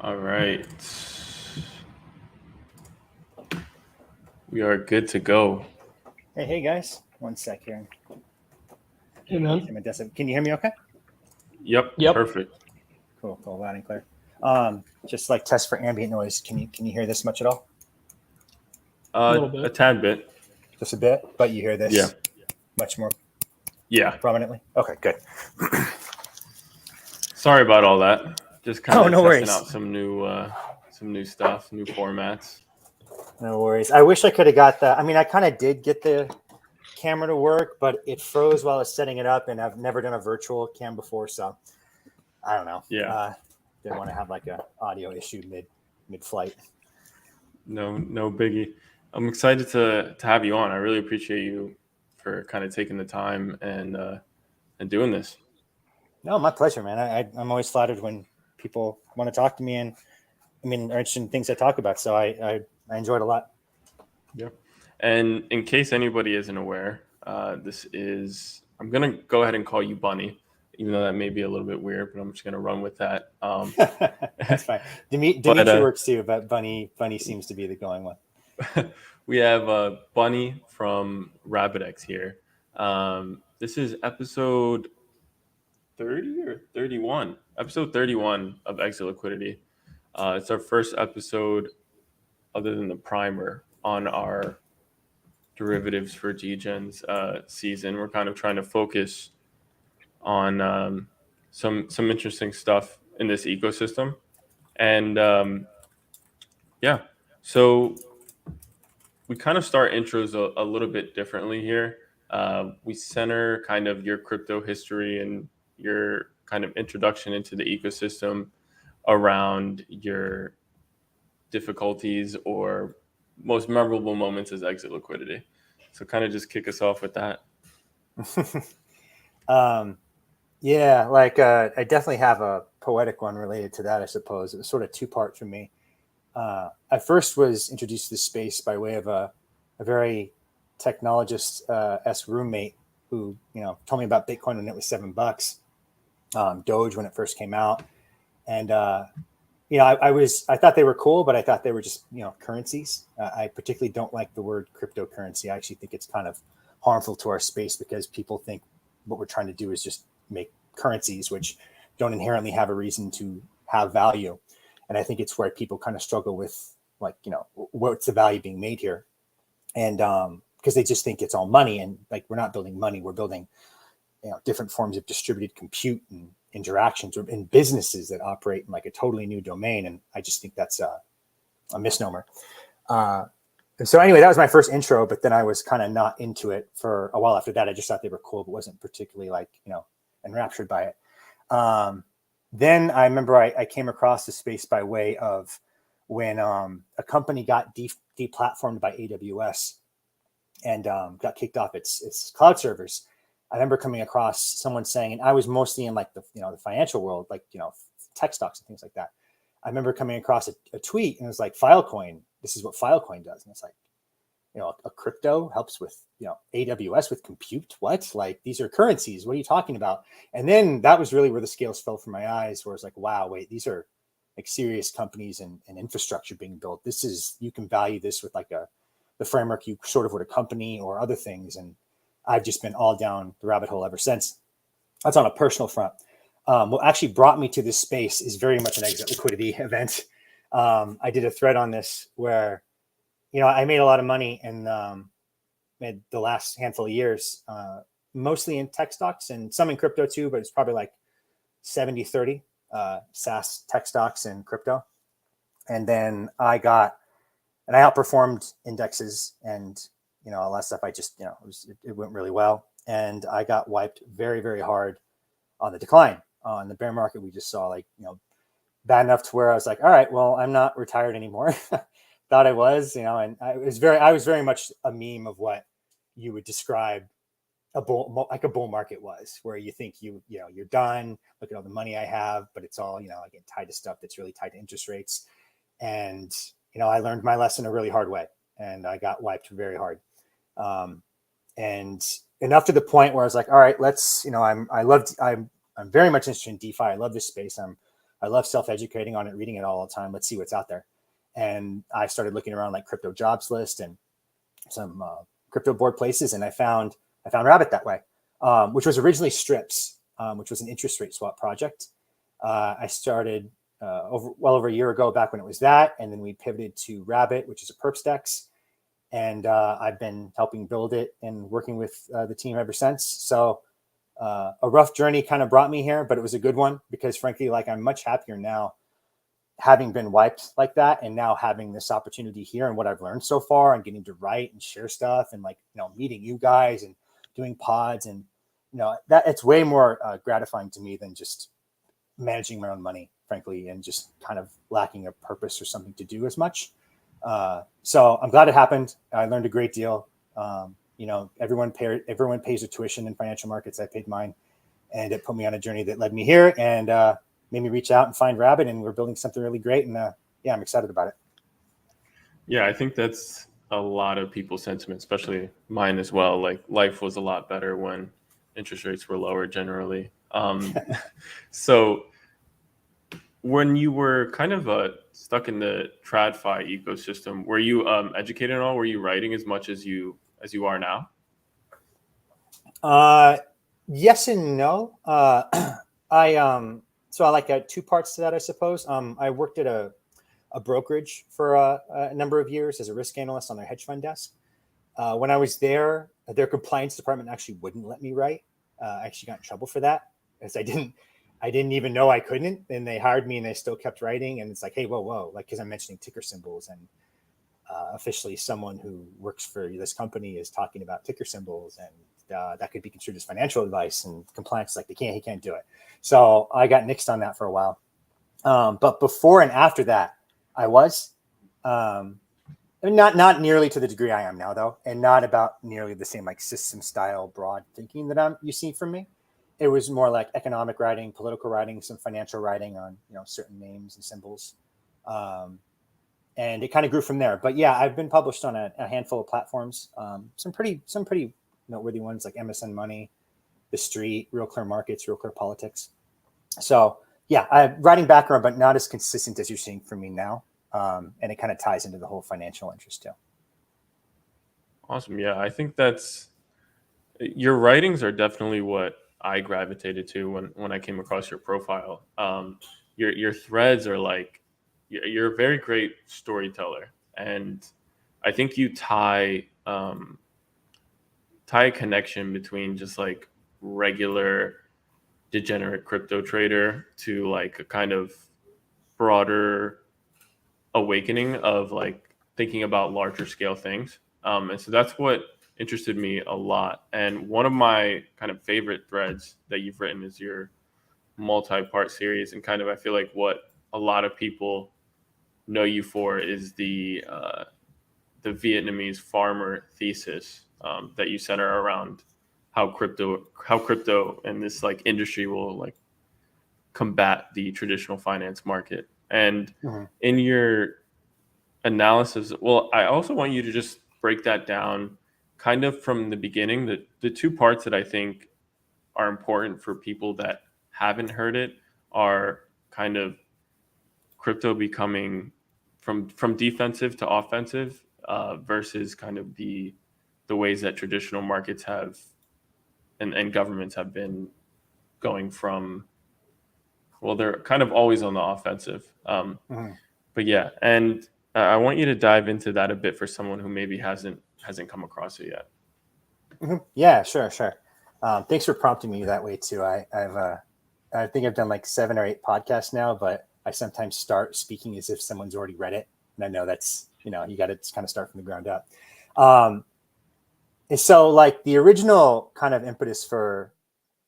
All right. We are good to go. Hey guys. One sec here. Hey, man. Can you hear me okay? Yep. Yep. Perfect. Cool, loud and clear. Just like test for ambient noise. Can you hear this much at all? A little bit. A tad bit. Just a bit, but you hear this Yeah. much more Yeah. prominently? Okay, good. Sorry about all that. Just kind of no testing worries. out some new stuff, new formats. No worries. I wish I could have got that. I mean, I kind of did get the camera to work, but it froze while I was setting it up, and I've never done a virtual cam before, so I don't know. Yeah. Didn't want to have like a audio issue mid flight. No biggie. I'm excited to have you on. I really appreciate you for kind of taking the time and doing this. No, my pleasure, man. I'm always flattered when people want to talk to me, and I mean, are interested in things I talk about. So I enjoyed a lot. Yeah. And in case anybody isn't aware, I'm gonna go ahead and call you Bunny, even though that may be a little bit weird, but I'm just gonna run with that. That's fine. Dimitri works too, but Bunny seems to be the going one. We have Bunny from RabbitX here. This is episode 30 or 31. Episode 31 of Exit Liquidity. It's our first episode other than the primer on our derivatives for G-Gen's season. We're kind of trying to focus on some interesting stuff in this ecosystem. And so we kind of start intros a little bit differently here. We center kind of your crypto history and your kind of introduction into the ecosystem around your difficulties or most memorable moments as exit liquidity. So kind of just kick us off with that. Yeah, like I definitely have a poetic one related to that, I suppose. It was sort of two-part for me. I first was introduced to this space by way of a very technologist-esque roommate who, told me about Bitcoin when it was $7, Doge when it first came out. And, I thought they were cool, but I thought they were just, currencies. I particularly don't like the word cryptocurrency. I actually think it's kind of harmful to our space because people think what we're trying to do is just make currencies, which don't inherently have a reason to have value. And I think it's where people kind of struggle with, like, what's the value being made here? And because they just think it's all money, and like, we're not building money, we're building, different forms of distributed compute and interactions or in businesses that operate in like a totally new domain. And I just think that's a misnomer. And so anyway, that was my first intro, but then I was kind of not into it for a while after that. I just thought they were cool, but wasn't particularly like, enraptured by it. Then I remember I came across the space by way of when a company got deplatformed by AWS and got kicked off its cloud servers. I remember coming across someone saying, and I was mostly in like the financial world, like, tech stocks and things like that. I remember coming across a tweet and it was like, Filecoin, this is what Filecoin does. And it's like, a crypto helps with, AWS with compute. What? Like, these are currencies. What are you talking about? And then that was really where the scales fell from my eyes, where it's like, wow, wait, these are like serious companies and infrastructure being built. You can value this with like the framework you sort of would a company or other things. And I've just been all down the rabbit hole ever since. That's on a personal front. What actually brought me to this space is very much an exit liquidity event. I did a thread on this where, I made a lot of money in the last handful of years, mostly in tech stocks and some in crypto too, but it's probably like 70-30 SaaS tech stocks and crypto. And then I outperformed indexes and, all that stuff. I just, it went really well. And I got wiped very, very hard on the decline. On the bear market, we just saw like, bad enough to where I was like, all right, well, I'm not retired anymore. Thought I was, and I was very much a meme of what you would describe a bull market was, where you think you're done. Look at all the money I have, but it's all, I get tied to stuff that's really tied to interest rates. And, I learned my lesson a really hard way and I got wiped very hard. And enough to the point where I was like, all right, let's, I'm very much interested in DeFi. I love this space. I'm I love self-educating on it, reading it all the time. Let's see what's out there. And I started looking around like crypto jobs list and some crypto board places, and I found Rabbit that way, which was originally Strips, which was an interest rate swap project. I started over a year ago, back when it was that, and then we pivoted to Rabbit, which is a perpstex, and I've been helping build it and working with the team ever since. So a rough journey kind of brought me here, but it was a good one because, frankly, like I'm much happier now, having been wiped like that, and now having this opportunity here and what I've learned so far, and getting to write and share stuff, and like meeting you guys and doing pods, and that it's way more gratifying to me than just managing my own money, frankly, and just kind of lacking a purpose or something to do as much. So I'm glad it happened. I learned a great deal. Everyone pays their tuition in financial markets. I paid mine, and it put me on a journey that led me here, and made me reach out and find Rabbit, and we're building something really great. And I'm excited about it. Yeah, I think that's a lot of people's sentiment, especially mine as well. Like life was a lot better when interest rates were lower generally. So when you were kind of stuck in the TradFi ecosystem, were you educated at all? Were you writing as much as you are now? Yes and no. So I like two parts to that, I suppose. I worked at a brokerage for a number of years as a risk analyst on their hedge fund desk. When I was there, their compliance department actually wouldn't let me write. I actually got in trouble for that because I didn't even know I couldn't. And they hired me, and they still kept writing. And it's like, hey, whoa, like, because I'm mentioning ticker symbols, and officially someone who works for this company is talking about ticker symbols, and that could be construed as financial advice, and compliance, like he can't do it. So I got nixed on that for a while. But before and after that, I was not nearly to the degree I am now, though, and not about nearly the same like system style broad thinking that you see from me. It was more like economic writing, political writing, some financial writing on certain names and symbols, and it kind of grew from there. But yeah, I've been published on a handful of platforms, some pretty noteworthy ones like MSN Money, The Street, Real Clear Markets, Real Clear Politics. So yeah, I have writing background, but not as consistent as you're seeing from me now. And it kind of ties into the whole financial interest too. Awesome. Yeah, I think your writings are definitely what I gravitated to when I came across your profile. Your threads are like, you're a very great storyteller, and I think you tie a connection between just like regular degenerate crypto trader to like a kind of broader awakening of like thinking about larger scale things. And so that's what interested me a lot. And one of my kind of favorite threads that you've written is your multi-part series. And kind of, I feel like what a lot of people know you for is the Vietnamese farmer thesis that you center around how crypto and this like industry will like combat the traditional finance market. And in your analysis, well, I also want you to just break that down kind of from the beginning. The two parts that I think are important for people that haven't heard it are kind of crypto becoming from defensive to offensive versus kind of the ways that traditional markets have and governments have been going from, well, they're kind of always on the offensive. But yeah, and I want you to dive into that a bit for someone who maybe hasn't come across it yet. Yeah, sure. Thanks for prompting me that way too. I think I've done like 7 or 8 podcasts now, but I sometimes start speaking as if someone's already read it, and I know that's you got to kind of start from the ground up. And so like the original kind of impetus for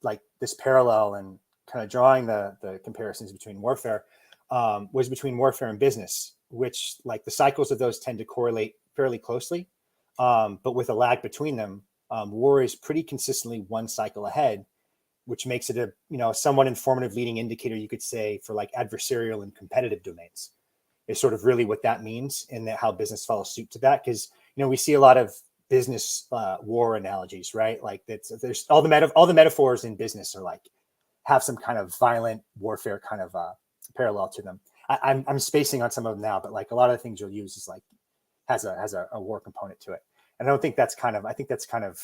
like this parallel and kind of drawing the comparisons between warfare was between warfare and business, which like the cycles of those tend to correlate fairly closely, but with a lag between them. War is pretty consistently one cycle ahead, which makes it a somewhat informative leading indicator, you could say, for like adversarial and competitive domains. Is sort of really what that means, and that how business follows suit to that. Because we see a lot of business war analogies, right? Like there's all the metaphors in business are like have some kind of violent warfare kind of parallel to them. I'm spacing on some of them now, but like a lot of the things you'll use is like has a war component to it. And I don't think that's kind of, I think that's kind of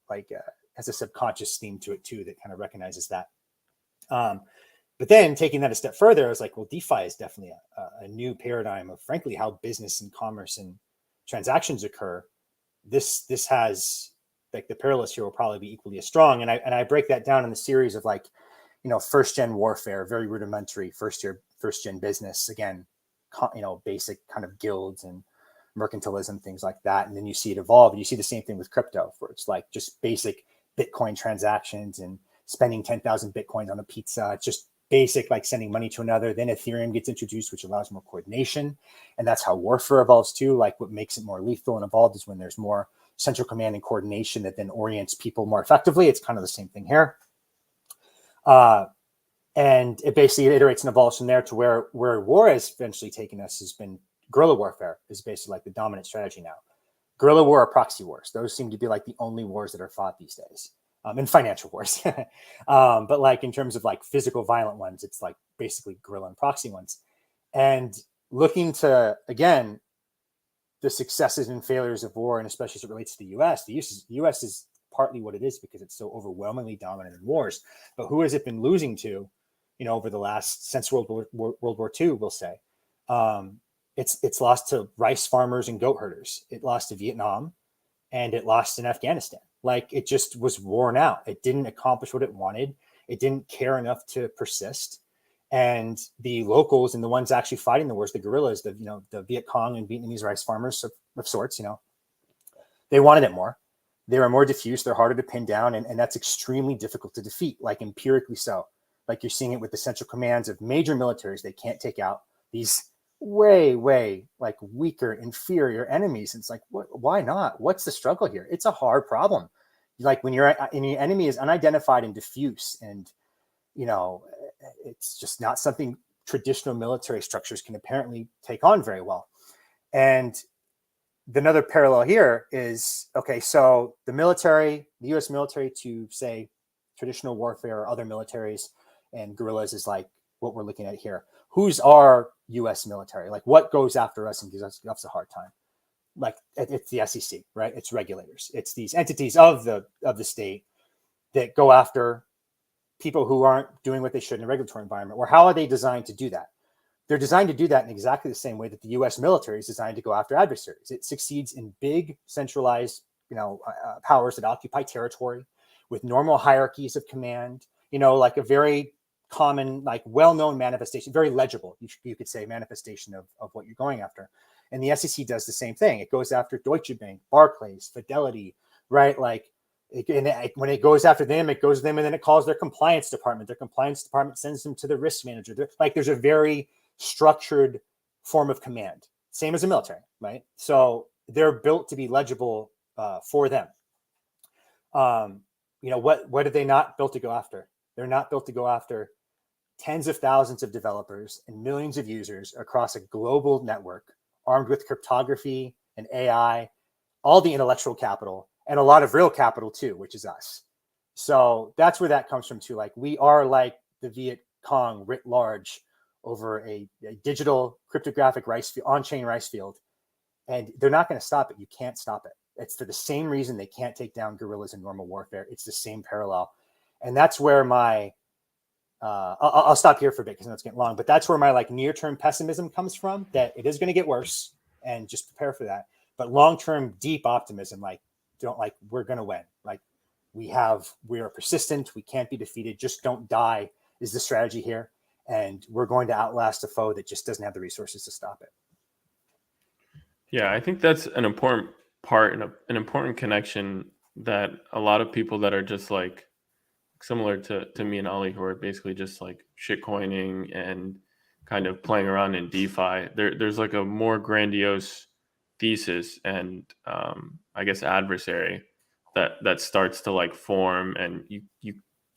like has a subconscious theme to it too that kind of recognizes that. But then taking that a step further, I was like, well, DeFi is definitely a new paradigm of, frankly, how business and commerce and transactions occur. This has like the parallels here will probably be equally as strong. And I break that down in the series of like, first gen warfare, very rudimentary, first gen business, again, basic kind of guilds and mercantilism, things like that. And then you see it evolve, and you see the same thing with crypto, where it's like just basic Bitcoin transactions and spending 10,000 Bitcoins on a pizza. It's just basic, like sending money to another. Then Ethereum gets introduced, which allows more coordination. And that's how warfare evolves too. Like what makes it more lethal and evolved is when there's more central command and coordination that then orients people more effectively. It's kind of the same thing here. And it basically iterates and evolves from there to where war has eventually taken us has been guerrilla warfare is basically like the dominant strategy now. Guerrilla war or proxy wars. Those seem to be like the only wars that are fought these days. And financial wars. But like in terms of like physical violent ones, it's like basically guerrilla and proxy ones. And looking to, again, the successes and failures of war, and especially as it relates to the US, the US is partly what it is because it's so overwhelmingly dominant in wars. But who has it been losing to, over the last, since World War II, we'll say? It's lost to rice farmers and goat herders. It lost to Vietnam, and it lost in Afghanistan. Like it just was worn out. It didn't accomplish what it wanted. It didn't care enough to persist. And the locals and the ones actually fighting the wars, the guerrillas, the Viet Cong and Vietnamese rice farmers of sorts, they wanted it more. They were more diffuse. They're harder to pin down. And that's extremely difficult to defeat, like empirically so. Like you're seeing it with the central commands of major militaries. They can't take out these way like weaker, inferior enemies. It's like, why not? What's the struggle here? It's a hard problem. Like when your enemy is unidentified and diffuse, and it's just not something traditional military structures can apparently take on very well. And another parallel here is, okay, so the US military to say traditional warfare or other militaries and guerrillas is like what we're looking at here. Who's our US military? Like what goes after us and gives us a hard time? Like it's the SEC, right? It's regulators. It's these entities of the state that go after people who aren't doing what they should in a regulatory environment. Or how are they designed to do that? They're designed to do that in exactly the same way that the US military is designed to go after adversaries. It succeeds in big centralized, powers that occupy territory with normal hierarchies of command, like a very common, like well-known manifestation, very legible, you could say, manifestation of what you're going after. And the SEC does the same thing. It goes after Deutsche Bank, Barclays, Fidelity, right? Like when it goes after them, it goes to them and then it calls their compliance department. Their compliance department sends them to the risk manager. There's a very structured form of command, same as the military, right? So they're built to be legible for them. What are they not built to go after? They're not built to go after tens of thousands of developers and millions of users across a global network armed with cryptography and AI, all the intellectual capital, and a lot of real capital too, which is us. So that's where that comes from too. Like we are like the Viet Cong writ large over a digital cryptographic on-chain rice field. And they're not going to stop it. You can't stop it. It's for the same reason they can't take down guerrillas in normal warfare. It's the same parallel. And that's where my, I'll stop here for a bit because it's getting long, but that's where my like near-term pessimism comes from, that it is going to get worse and just prepare for that. But long-term deep optimism, like we're going to win. Like we are persistent. We can't be defeated. Just don't die is the strategy here. And we're going to outlast a foe that just doesn't have the resources to stop it. Yeah, I think that's an important part and an important connection that a lot of people that are just like similar to me and Ollie, who are basically just like shitcoining and kind of playing around in DeFi. There's like a more grandiose thesis and I guess adversary that starts to like form, and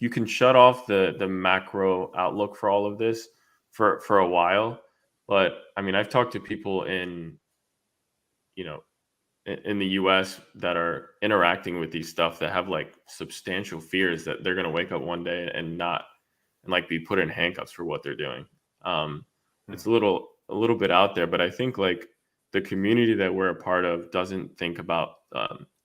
you can shut off the macro outlook for all of this for a while. But I mean, I've talked to people in the US that are interacting with these stuff that have like substantial fears that they're going to wake up one day and like be put in handcuffs for what they're doing. It's a little bit out there, but I think like the community that we're a part of doesn't think about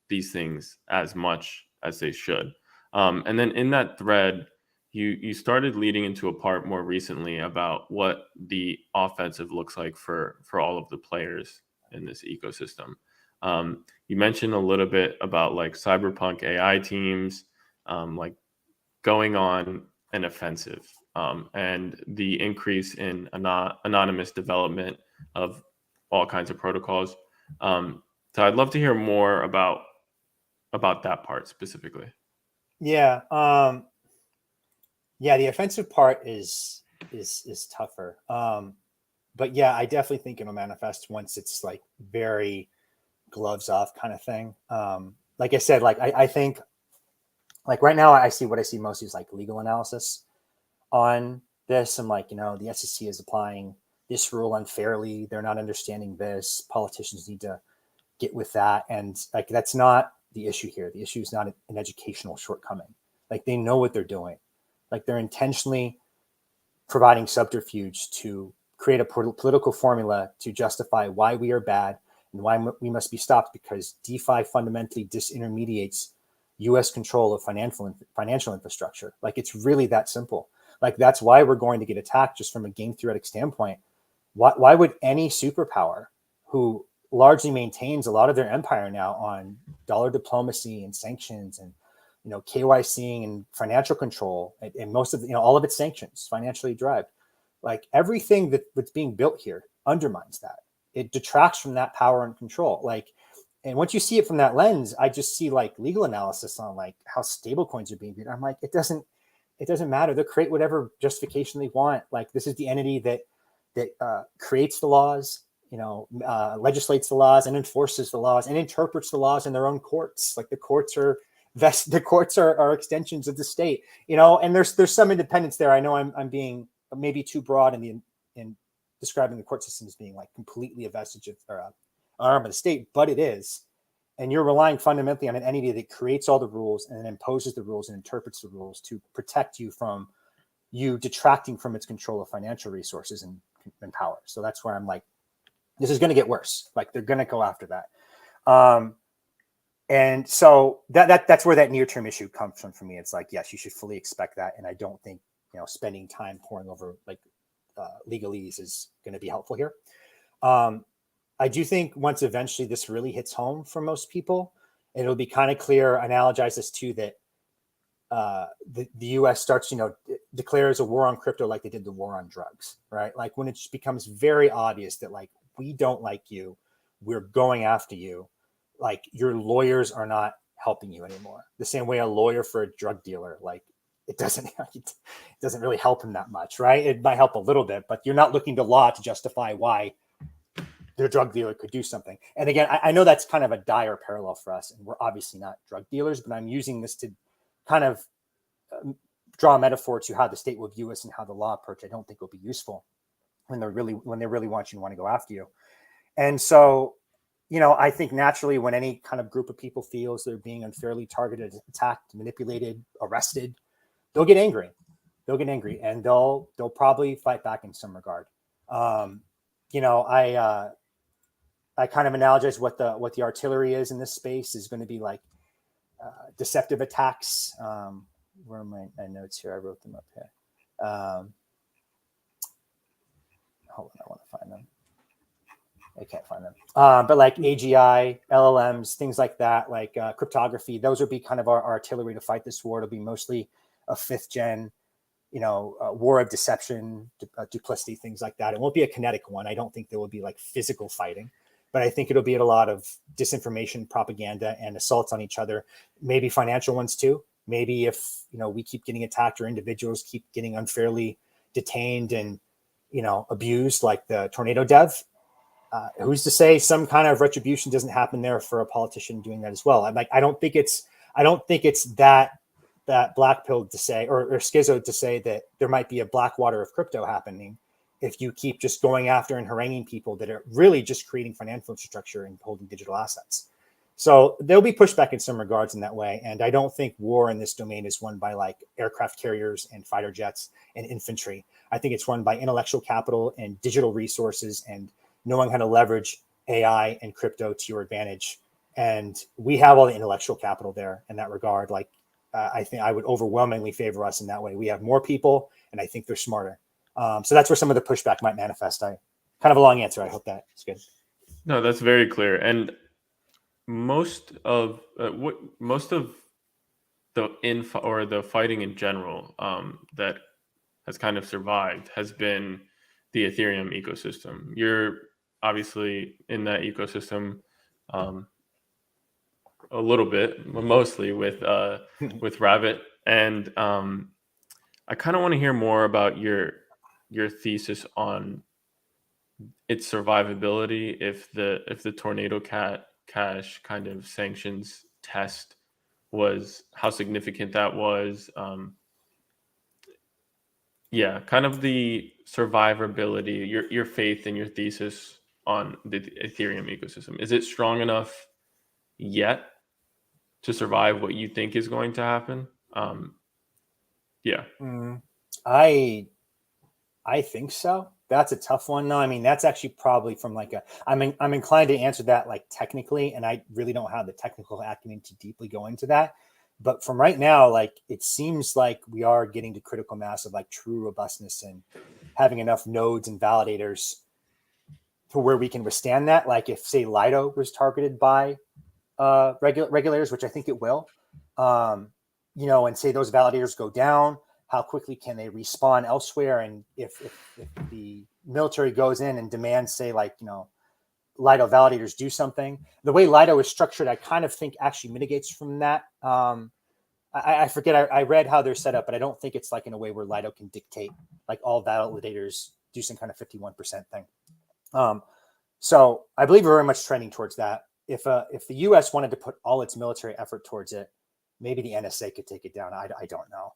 these things as much as they should. And then in that thread, you started leading into a part more recently about what the offensive looks like for all of the players in this ecosystem. You mentioned a little bit about like cyberpunk AI teams, like going on an offensive, and the increase in anonymous development of all kinds of protocols. So I'd love to hear more about that part specifically. Yeah. Yeah, the offensive part is tougher. But yeah, I definitely think it'll manifest once it's like very gloves off kind of thing. Like I said, like I think like right now I see what I see mostly is like legal analysis on this. And like, the SEC is applying this rule unfairly. They're not understanding this. Politicians need to get with that. And like, that's not the issue here. The issue is not an educational shortcoming. Like they know what they're doing. Like they're intentionally providing subterfuge to create a political formula to justify why we are bad and why we must be stopped, because DeFi fundamentally disintermediates U.S. control of financial infrastructure. Like it's really that simple. Like that's why we're going to get attacked just from a game theoretic standpoint. Why would any superpower who largely maintains a lot of their empire now on dollar diplomacy and sanctions and KYCing and financial control and most of all of its sanctions financially derived, like everything that's being built here undermines that. It detracts from that power and control. Like, and once you see it from that lens, I just see like legal analysis on like how stable coins are being viewed. I'm like, it doesn't matter. They'll create whatever justification they want. Like this is the entity that creates the laws, legislates the laws and enforces the laws and interprets the laws in their own courts. Like the courts are extensions of the state, and there's some independence there. I know I'm being maybe too broad in describing the court system as being like completely a vestige of or an arm of the state, but it is. And you're relying fundamentally on an entity that creates all the rules and then imposes the rules and interprets the rules to protect you from you detracting from its control of financial resources and power. So that's where I'm like, this is going to get worse. Like they're going to go after that. And so that's where that near-term issue comes from for me. It's like, yes, you should fully expect that. And I don't think, spending time poring over like legalese is going to be helpful here. I do think once eventually this really hits home for most people, it'll be kind of clear, analogize this to that the US starts, declares a war on crypto like they did the war on drugs, right? Like when it just becomes very obvious that like, we don't like you, we're going after you. Like your lawyers are not helping you anymore. The same way a lawyer for a drug dealer, like it doesn't really help him that much, right? It might help a little bit, but you're not looking to law to justify why their drug dealer could do something. And again, I know that's kind of a dire parallel for us, and we're obviously not drug dealers, but I'm using this to kind of draw a metaphor to how the state will view us and how the law approach I don't think will be useful when they really want you and want to go after you. And so, I think naturally when any kind of group of people feels they're being unfairly targeted, attacked, manipulated, arrested, they'll get angry. And they'll probably fight back in some regard. I kind of analogize what the artillery is in this space is going to be like deceptive attacks. Where are my notes here? I wrote them up here. Hold on, I want to find them. I can't find them. But like AGI, LLMs, things like that, like cryptography, those would be kind of our artillery to fight this war. It'll be mostly a 5th gen, war of deception, duplicity, things like that. It won't be a kinetic one. I don't think there will be like physical fighting, but I think it'll be a lot of disinformation, propaganda, and assaults on each other. Maybe financial ones too. Maybe if, we keep getting attacked or individuals keep getting unfairly detained and, abused like the tornado dev, who's to say some kind of retribution doesn't happen there for a politician doing that as well? I'm like, I don't think it's that black pill to say, or schizo to say that there might be a black water of crypto happening if you keep just going after and haranguing people that are really just creating financial infrastructure and holding digital assets. So there'll be pushback in some regards in that way. And I don't think war in this domain is won by like aircraft carriers and fighter jets and infantry. I think it's won by intellectual capital and digital resources and knowing how to leverage AI and crypto to your advantage. And we have all the intellectual capital there in that regard. Like, I think I would overwhelmingly favor us in that way. We have more people, and I think they're smarter. So that's where some of the pushback might manifest. I kind of a long answer. I hope that's good. No, that's very clear. And most of the fighting in general that has kind of survived has been the Ethereum ecosystem. You're obviously in that ecosystem a little bit, mostly with Rabbit, and I kind of want to hear more about your thesis on its survivability if the Tornado Cat Cash kind of sanctions test was, how significant that was. Yeah, kind of the survivability, your faith and your thesis on the Ethereum ecosystem. Is it strong enough yet to survive what you think is going to happen? Yeah. I think so. That's a tough one. No, I mean, that's actually probably from like I'm inclined to answer that like technically, and I really don't have the technical acumen to deeply go into that. But from right now, like it seems like we are getting to critical mass of like true robustness and having enough nodes and validators to where we can withstand that. Like if say Lido was targeted by regulators, which I think it will, and say those validators go down, how quickly can they respawn elsewhere? And if the military goes in and demands, say, like, Lido validators do something, the way Lido is structured, I kind of think actually mitigates from that. I forget, I read how they're set up, but I don't think it's like in a way where Lido can dictate like all validators do some kind of 51% thing. So I believe we're very much trending towards that. If the US wanted to put all its military effort towards it, maybe the NSA could take it down. I don't know.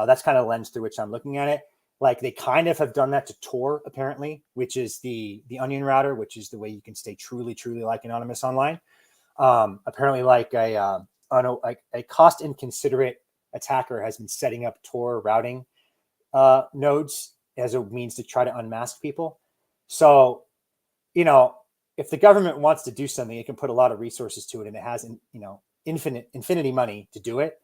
That's kind of the lens through which I'm looking at it. Like they kind of have done that to Tor, apparently, which is the onion router, which is the way you can stay truly like anonymous online. Apparently, like a cost inconsiderate attacker has been setting up Tor routing nodes as a means to try to unmask people. So, if the government wants to do something, it can put a lot of resources to it, and it has, infinity money to do it.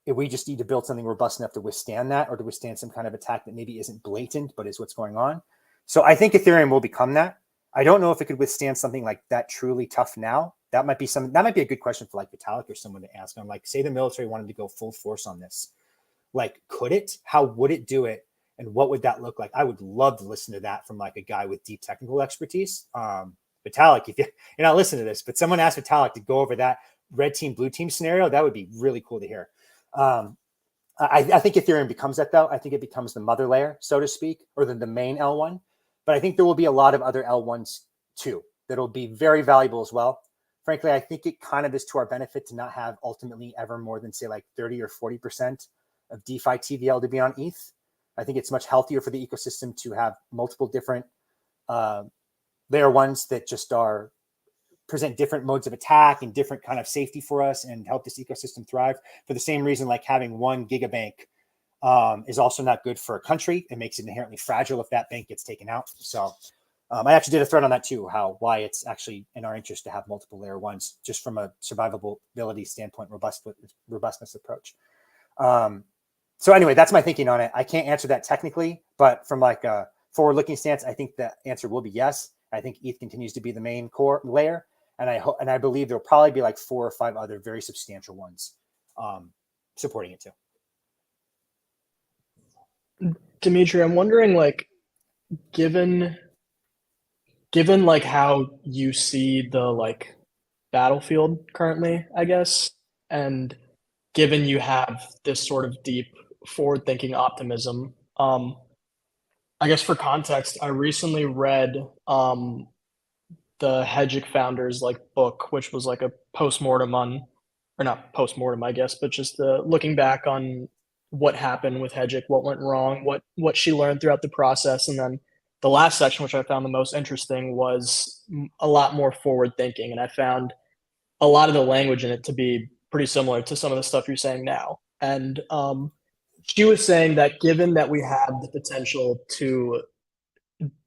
If we just need to build something robust enough to withstand that, or to withstand some kind of attack that maybe isn't blatant, but is what's going on. So I think Ethereum will become that. I don't know if it could withstand something like that truly tough now. That might be a good question for like Vitalik or someone to ask. I'm like, say the military wanted to go full force on this. Like, could it? How would it do it? And what would that look like? I would love to listen to that from like a guy with deep technical expertise. Vitalik, if you're not listening to this, but someone asked Vitalik to go over that red team, blue team scenario, that would be really cool to hear. I think Ethereum becomes that, though. I think it becomes the mother layer, so to speak, or the main L1. But I think there will be a lot of other L1s too that'll be very valuable as well. Frankly, I think it kind of is to our benefit to not have ultimately ever more than say like 30 or 40% of DeFi TVL to be on ETH. I think it's much healthier for the ecosystem to have multiple different layer ones that just present different modes of attack and different kind of safety for us and help this ecosystem thrive. For the same reason, like having one gigabank is also not good for a country. It makes it inherently fragile if that bank gets taken out. So I actually did a thread on that too, why it's actually in our interest to have multiple layer ones, just from a survivability standpoint, robustness approach. So anyway, that's my thinking on it. I can't answer that technically, but from like a forward-looking stance, I think the answer will be yes. I think ETH continues to be the main core layer. And I believe there'll probably be like 4 or 5 other very substantial ones supporting it too. Dimitri, I'm wondering, like, given like how you see the like battlefield currently, I guess, and given you have this sort of deep forward-thinking optimism, I guess for context, I recently read the Hedgic founders like book, which was like a postmortem on, or not postmortem, I guess, but just looking back on what happened with Hedgic, what went wrong, what she learned throughout the process, and then the last section, which I found the most interesting, was a lot more forward thinking, and I found a lot of the language in it to be pretty similar to some of the stuff you're saying now. And she was saying that given that we have the potential to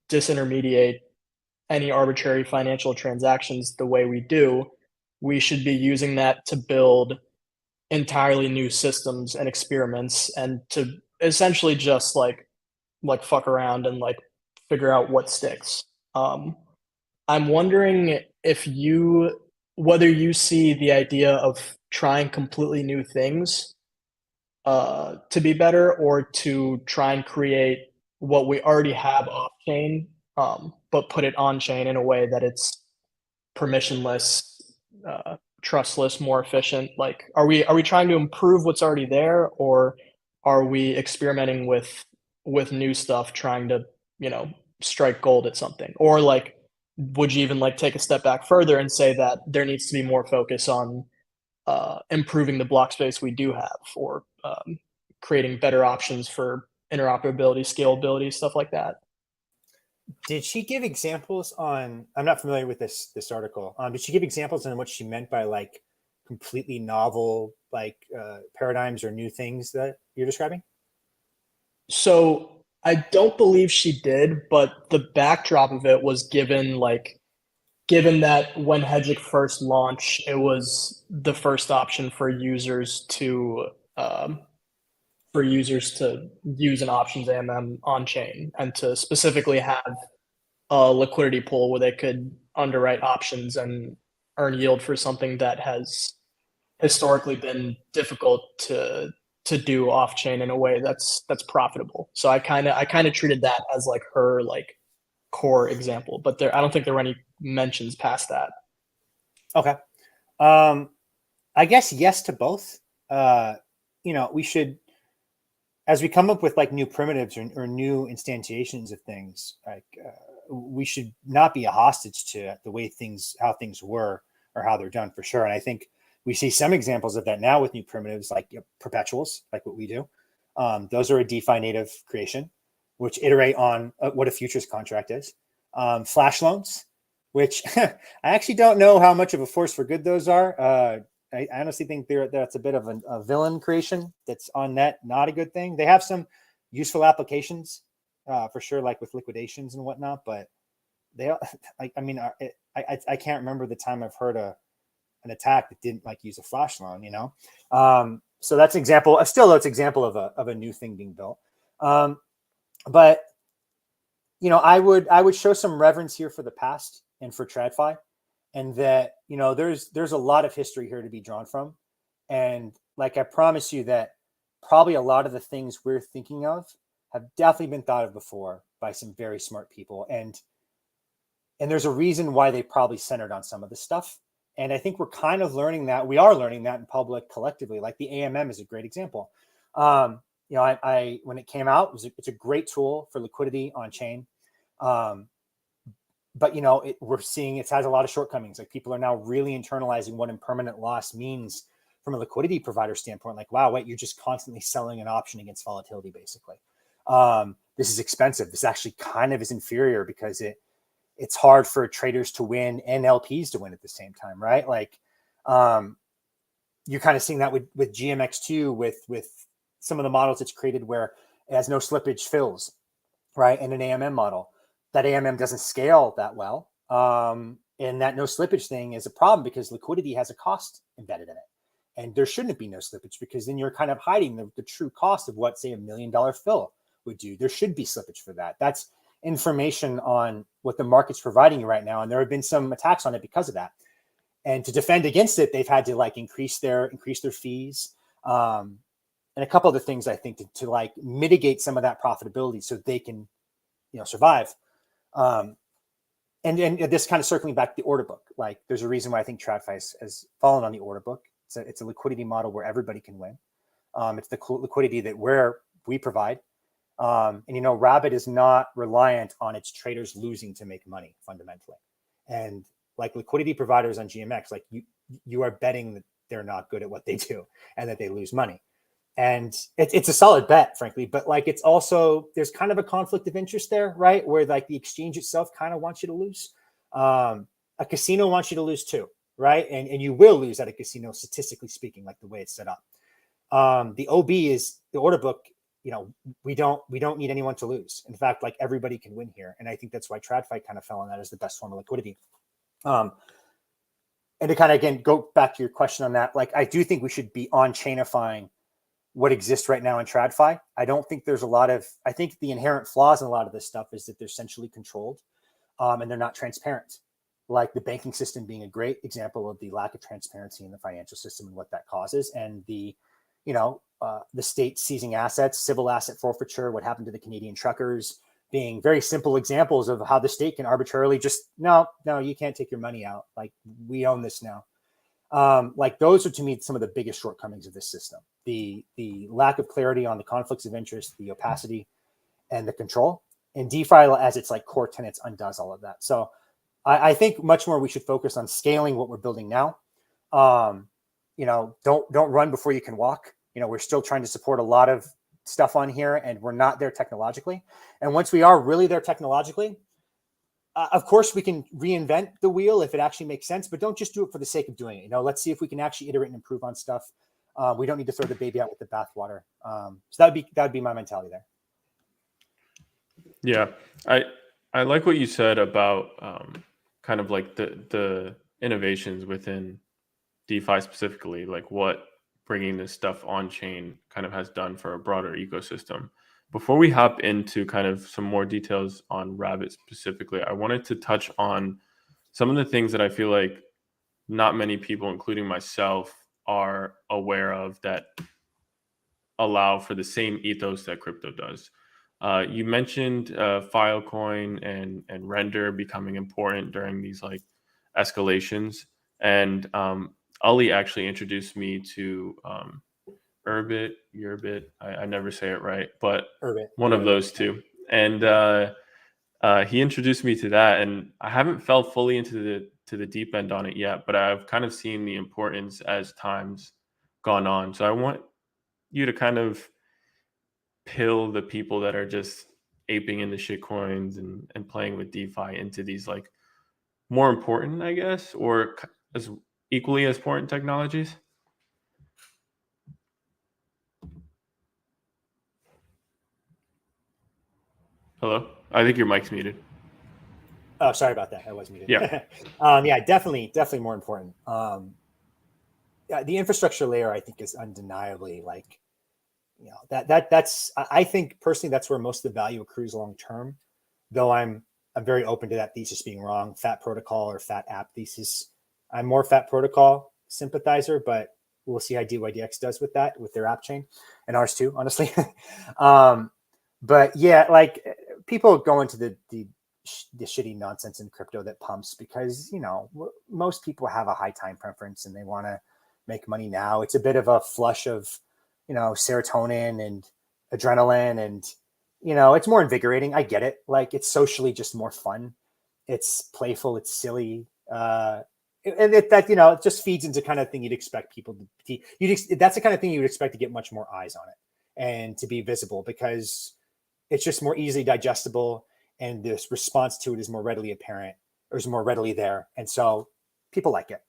disintermediate any arbitrary financial transactions the way we do, we should be using that to build entirely new systems and experiments and to essentially just like fuck around and like figure out what sticks. I'm wondering if you whether you see the idea of trying completely new things to be better, or to try and create what we already have off chain, but put it on chain in a way that it's permissionless, trustless, more efficient. Like, are we trying to improve what's already there, or are we experimenting with new stuff, trying to strike gold at something? Or like, would you even like take a step back further and say that there needs to be more focus on improving the block space we do have, or creating better options for interoperability, scalability, stuff like that? Did she give examples on? I'm not familiar with this article. Did she give examples on what she meant by like completely novel like paradigms or new things that you're describing? So I don't believe she did, but the backdrop of it was given that when Hedgic first launched, it was the first option um, for users to use an options AMM on chain, and to specifically have a liquidity pool where they could underwrite options and earn yield for something that has historically been difficult to do off chain in a way that's profitable. So I kind of treated that as like her like core example, but I don't think there were any mentions past that. Okay. I guess yes to both. We should, as we come up with like new primitives or new instantiations of things, like we should not be a hostage to the way how things were or how they're done for sure. And I think we see some examples of that now with new primitives like perpetuals, like what we do. Those are a DeFi native creation, which iterate on what a futures contract is. Flash loans, which I actually don't know how much of a force for good those are. I honestly think that's a bit of a villain creation that's on net, not a good thing. They have some useful applications for sure, like with liquidations and whatnot, but they, I can't remember the time I've heard an attack that didn't like use a flash loan, so that's an example. Still, that's an example of a new thing being built. But I would show some reverence here for the past and for TradFi, and that there's a lot of history here to be drawn from, and like I promise you that probably a lot of the things we're thinking of have definitely been thought of before by some very smart people, and there's a reason why they probably centered on some of this stuff. And I think we're kind of learning that. We are learning that in public collectively. Like the AMM is a great example. I when it came out, it's a great tool for liquidity on chain. But we're seeing it has a lot of shortcomings. Like people are now really internalizing what impermanent loss means from a liquidity provider standpoint. Like, wow, wait, you're just constantly selling an option against volatility, basically. This is expensive. This actually kind of is inferior because it's hard for traders to win and LPs to win at the same time, right? Like, you're kind of seeing that with GMX2 with some of the models it's created where it has no slippage fills, right? And an AMM model, that AMM doesn't scale that well. And that no slippage thing is a problem because liquidity has a cost embedded in it. And there shouldn't be no slippage because then you're kind of hiding the true cost of what, say, $1 million fill would do. There should be slippage for that. That's information on what the market's providing you right now. And there have been some attacks on it because of that. And to defend against it, they've had to like increase their fees. And a couple other things, I think, to like mitigate some of that profitability so they can, survive. And this kind of circling back to the order book, like there's a reason why I think TradFi has fallen on the order book. It's a liquidity model where everybody can win. It's the liquidity that we provide. Rabbit is not reliant on its traders losing to make money fundamentally. And like liquidity providers on GMX, like you are betting that they're not good at what they do and that they lose money. And it's a solid bet, frankly, but like it's also, there's kind of a conflict of interest there, right? Where like the exchange itself kind of wants you to lose. A casino wants you to lose too, right? And you will lose at a casino, statistically speaking, like the way it's set up. The OB is the order book. You know, we don't need anyone to lose. In fact, like everybody can win here, and I think that's why TradFi kind of fell on that as the best form of liquidity. And to kind of again go back to your question on that, like I do think we should be on chainifying what exists right now in TradFi. I don't think there's a lot of, I think the inherent flaws in a lot of this stuff is that they're centrally controlled and they're not transparent. Like the banking system being a great example of the lack of transparency in the financial system and what that causes. And the, the state seizing assets, civil asset forfeiture, what happened to the Canadian truckers being very simple examples of how the state can arbitrarily just, no, you can't take your money out. Like we own this now. Like those are to me some of the biggest shortcomings of this system. The lack of clarity on the conflicts of interest, the opacity, and the control. And DeFi as its like core tenets undoes all of that. So I think much more we should focus on scaling what we're building now. Don't run before you can walk. We're still trying to support a lot of stuff on here, and we're not there technologically. And once we are really there technologically, of course, we can reinvent the wheel if it actually makes sense, but don't just do it for the sake of doing it. Let's see if we can actually iterate and improve on stuff. We don't need to throw the baby out with the bathwater. So that'd be my mentality there. Yeah, I like what you said about kind of like the innovations within DeFi specifically, like what bringing this stuff on chain kind of has done for a broader ecosystem. Before we hop into kind of some more details on Rabbit specifically, I wanted to touch on some of the things that I feel like not many people, including myself, are aware of that allow for the same ethos that crypto does. You mentioned Filecoin and Render becoming important during these like escalations, and Ali actually introduced me to Urbit. I never say it right, but Urbit. one of those two. And he introduced me to that, and I haven't fell fully into the deep end on it yet, but I've kind of seen the importance as time's gone on. So I want you to kind of pill the people that are just aping into shit coins and playing with DeFi into these like more important, I guess, or as equally as important technologies. Hello? I think your mic's muted. Oh, sorry about that. I was muted. Yeah. Yeah, definitely more important. The infrastructure layer, I think, is undeniably like, that's, I think personally, that's where most of the value accrues long term, though I'm very open to that thesis being wrong. Fat protocol or fat app thesis. I'm more fat protocol sympathizer, but we'll see how DYDX does with that, with their app chain, and ours too, honestly. But yeah, like people go into the shitty nonsense in crypto that pumps because, most people have a high time preference and they want to make money now. It's a bit of a flush of, serotonin and adrenaline, and, it's more invigorating. I get it. Like it's socially just more fun. It's playful. It's silly. And it just feeds into kind of thing you'd expect people to, that's the kind of thing you would expect to get much more eyes on it and to be visible because it's just more easily digestible. And this response to it is more readily apparent or is more readily there. And so people like it.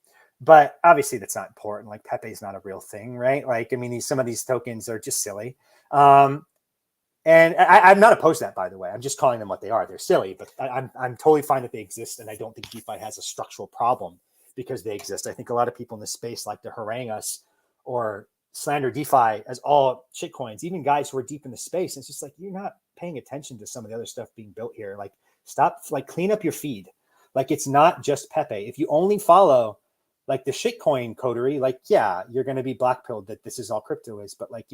But obviously that's not important. Like Pepe is not a real thing, right? Like, I mean, some of these tokens are just silly. And I'm not opposed to that, by the way. I'm just calling them what they are. They're silly, but I'm totally fine that they exist. And I don't think DeFi has a structural problem because they exist. I think a lot of people in the space like to harangue us or slander DeFi as all shitcoins, even guys who are deep in the space. It's just like, you're not paying attention to some of the other stuff being built here. Like stop, like clean up your feed. Like it's not just Pepe. If you only follow like the shitcoin coterie, like, yeah, you're going to be blackpilled that this is all crypto is, but like,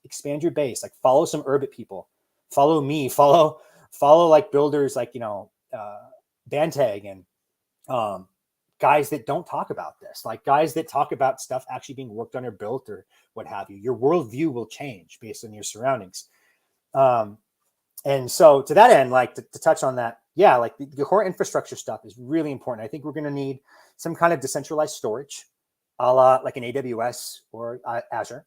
expand your base, like follow some Urbit people, follow me, follow like builders, like, Bantag and guys that don't talk about this, like guys that talk about stuff actually being worked on or built or what have you. Your worldview will change based on your surroundings. And so to that end, like to touch on that, yeah, like the core infrastructure stuff is really important. I think we're going to need some kind of decentralized storage, a la like an AWS or Azure.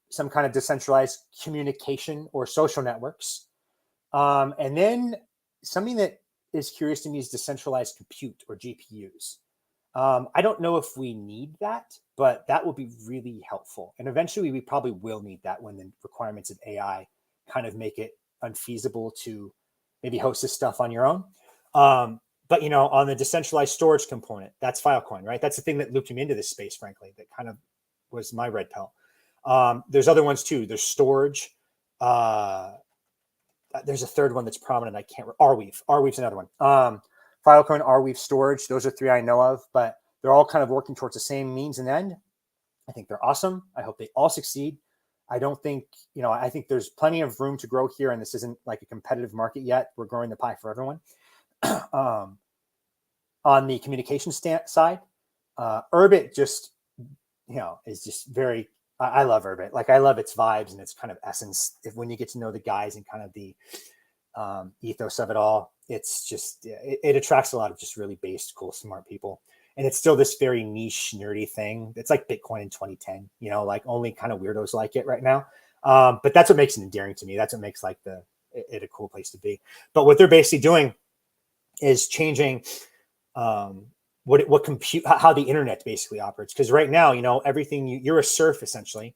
some kind of decentralized communication or social networks. And then something that is curious to me is decentralized compute or GPUs. I don't know if we need that, but that will be really helpful. And eventually we probably will need that when the requirements of AI kind of make it unfeasible to maybe host this stuff on your own. But, you know, on the decentralized storage component, that's Filecoin, right? That's the thing that looped me into this space, frankly, that kind of was my red pill. There's other ones too. There's storage. There's a third one that's prominent. I can't. Arweave. Arweave's another one. Filecoin, Arweave, storage. Those are three I know of, but they're all kind of working towards the same means and end. I think they're awesome. I hope they all succeed. I don't think, you know, I think there's plenty of room to grow here, and this isn't like a competitive market yet. We're growing the pie for everyone. On the communication side, Urbit just, you know, is just very, I love Urbit. Like, I love its vibes and its kind of essence. When you get to know the guys and kind of the ethos of it all, it's just, it attracts a lot of just really based, cool, smart people. And it's still this very niche, nerdy thing. It's like Bitcoin in 2010, you know, like only kind of weirdos like it right now. But that's what makes it endearing to me. That's what makes like it a cool place to be. But what they're basically doing is changing what compute, how the internet basically operates. Because right now, you know, everything, you're a serf essentially,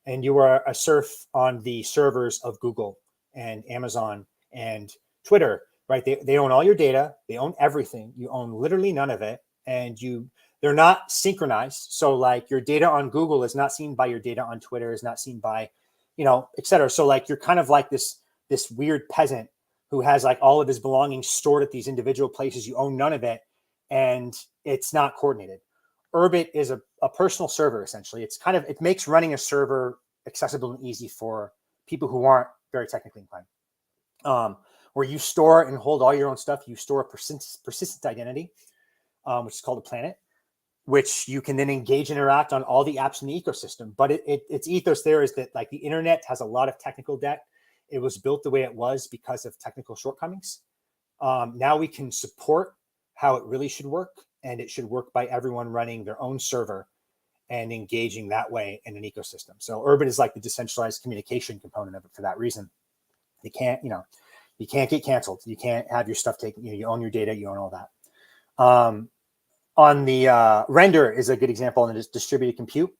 and you are a serf on the servers of Google and Amazon and Twitter, right? They own all your data. They own everything. You own literally none of it. And they're not synchronized. So like your data on Google is not seen by your data on Twitter, is not seen by, you know, et cetera. So like, you're kind of like this weird peasant who has like all of his belongings stored at these individual places. You own none of it, and it's not coordinated. Urbit is a personal server, essentially. It's kind of, it makes running a server accessible and easy for people who aren't very technically inclined. Where you store and hold all your own stuff, you store a persistent identity, which is called a planet, which you can then engage and interact on all the apps in the ecosystem. But its ethos there is that like the internet has a lot of technical debt. It was built the way it was because of technical shortcomings. Now we can support how it really should work, and it should work by everyone running their own server and engaging that way in an ecosystem. So Urbit is like the decentralized communication component of it for that reason. You can't get canceled. You can't have your stuff taken. You know, you own your data, you own all that. On the Render is a good example on the distributed compute.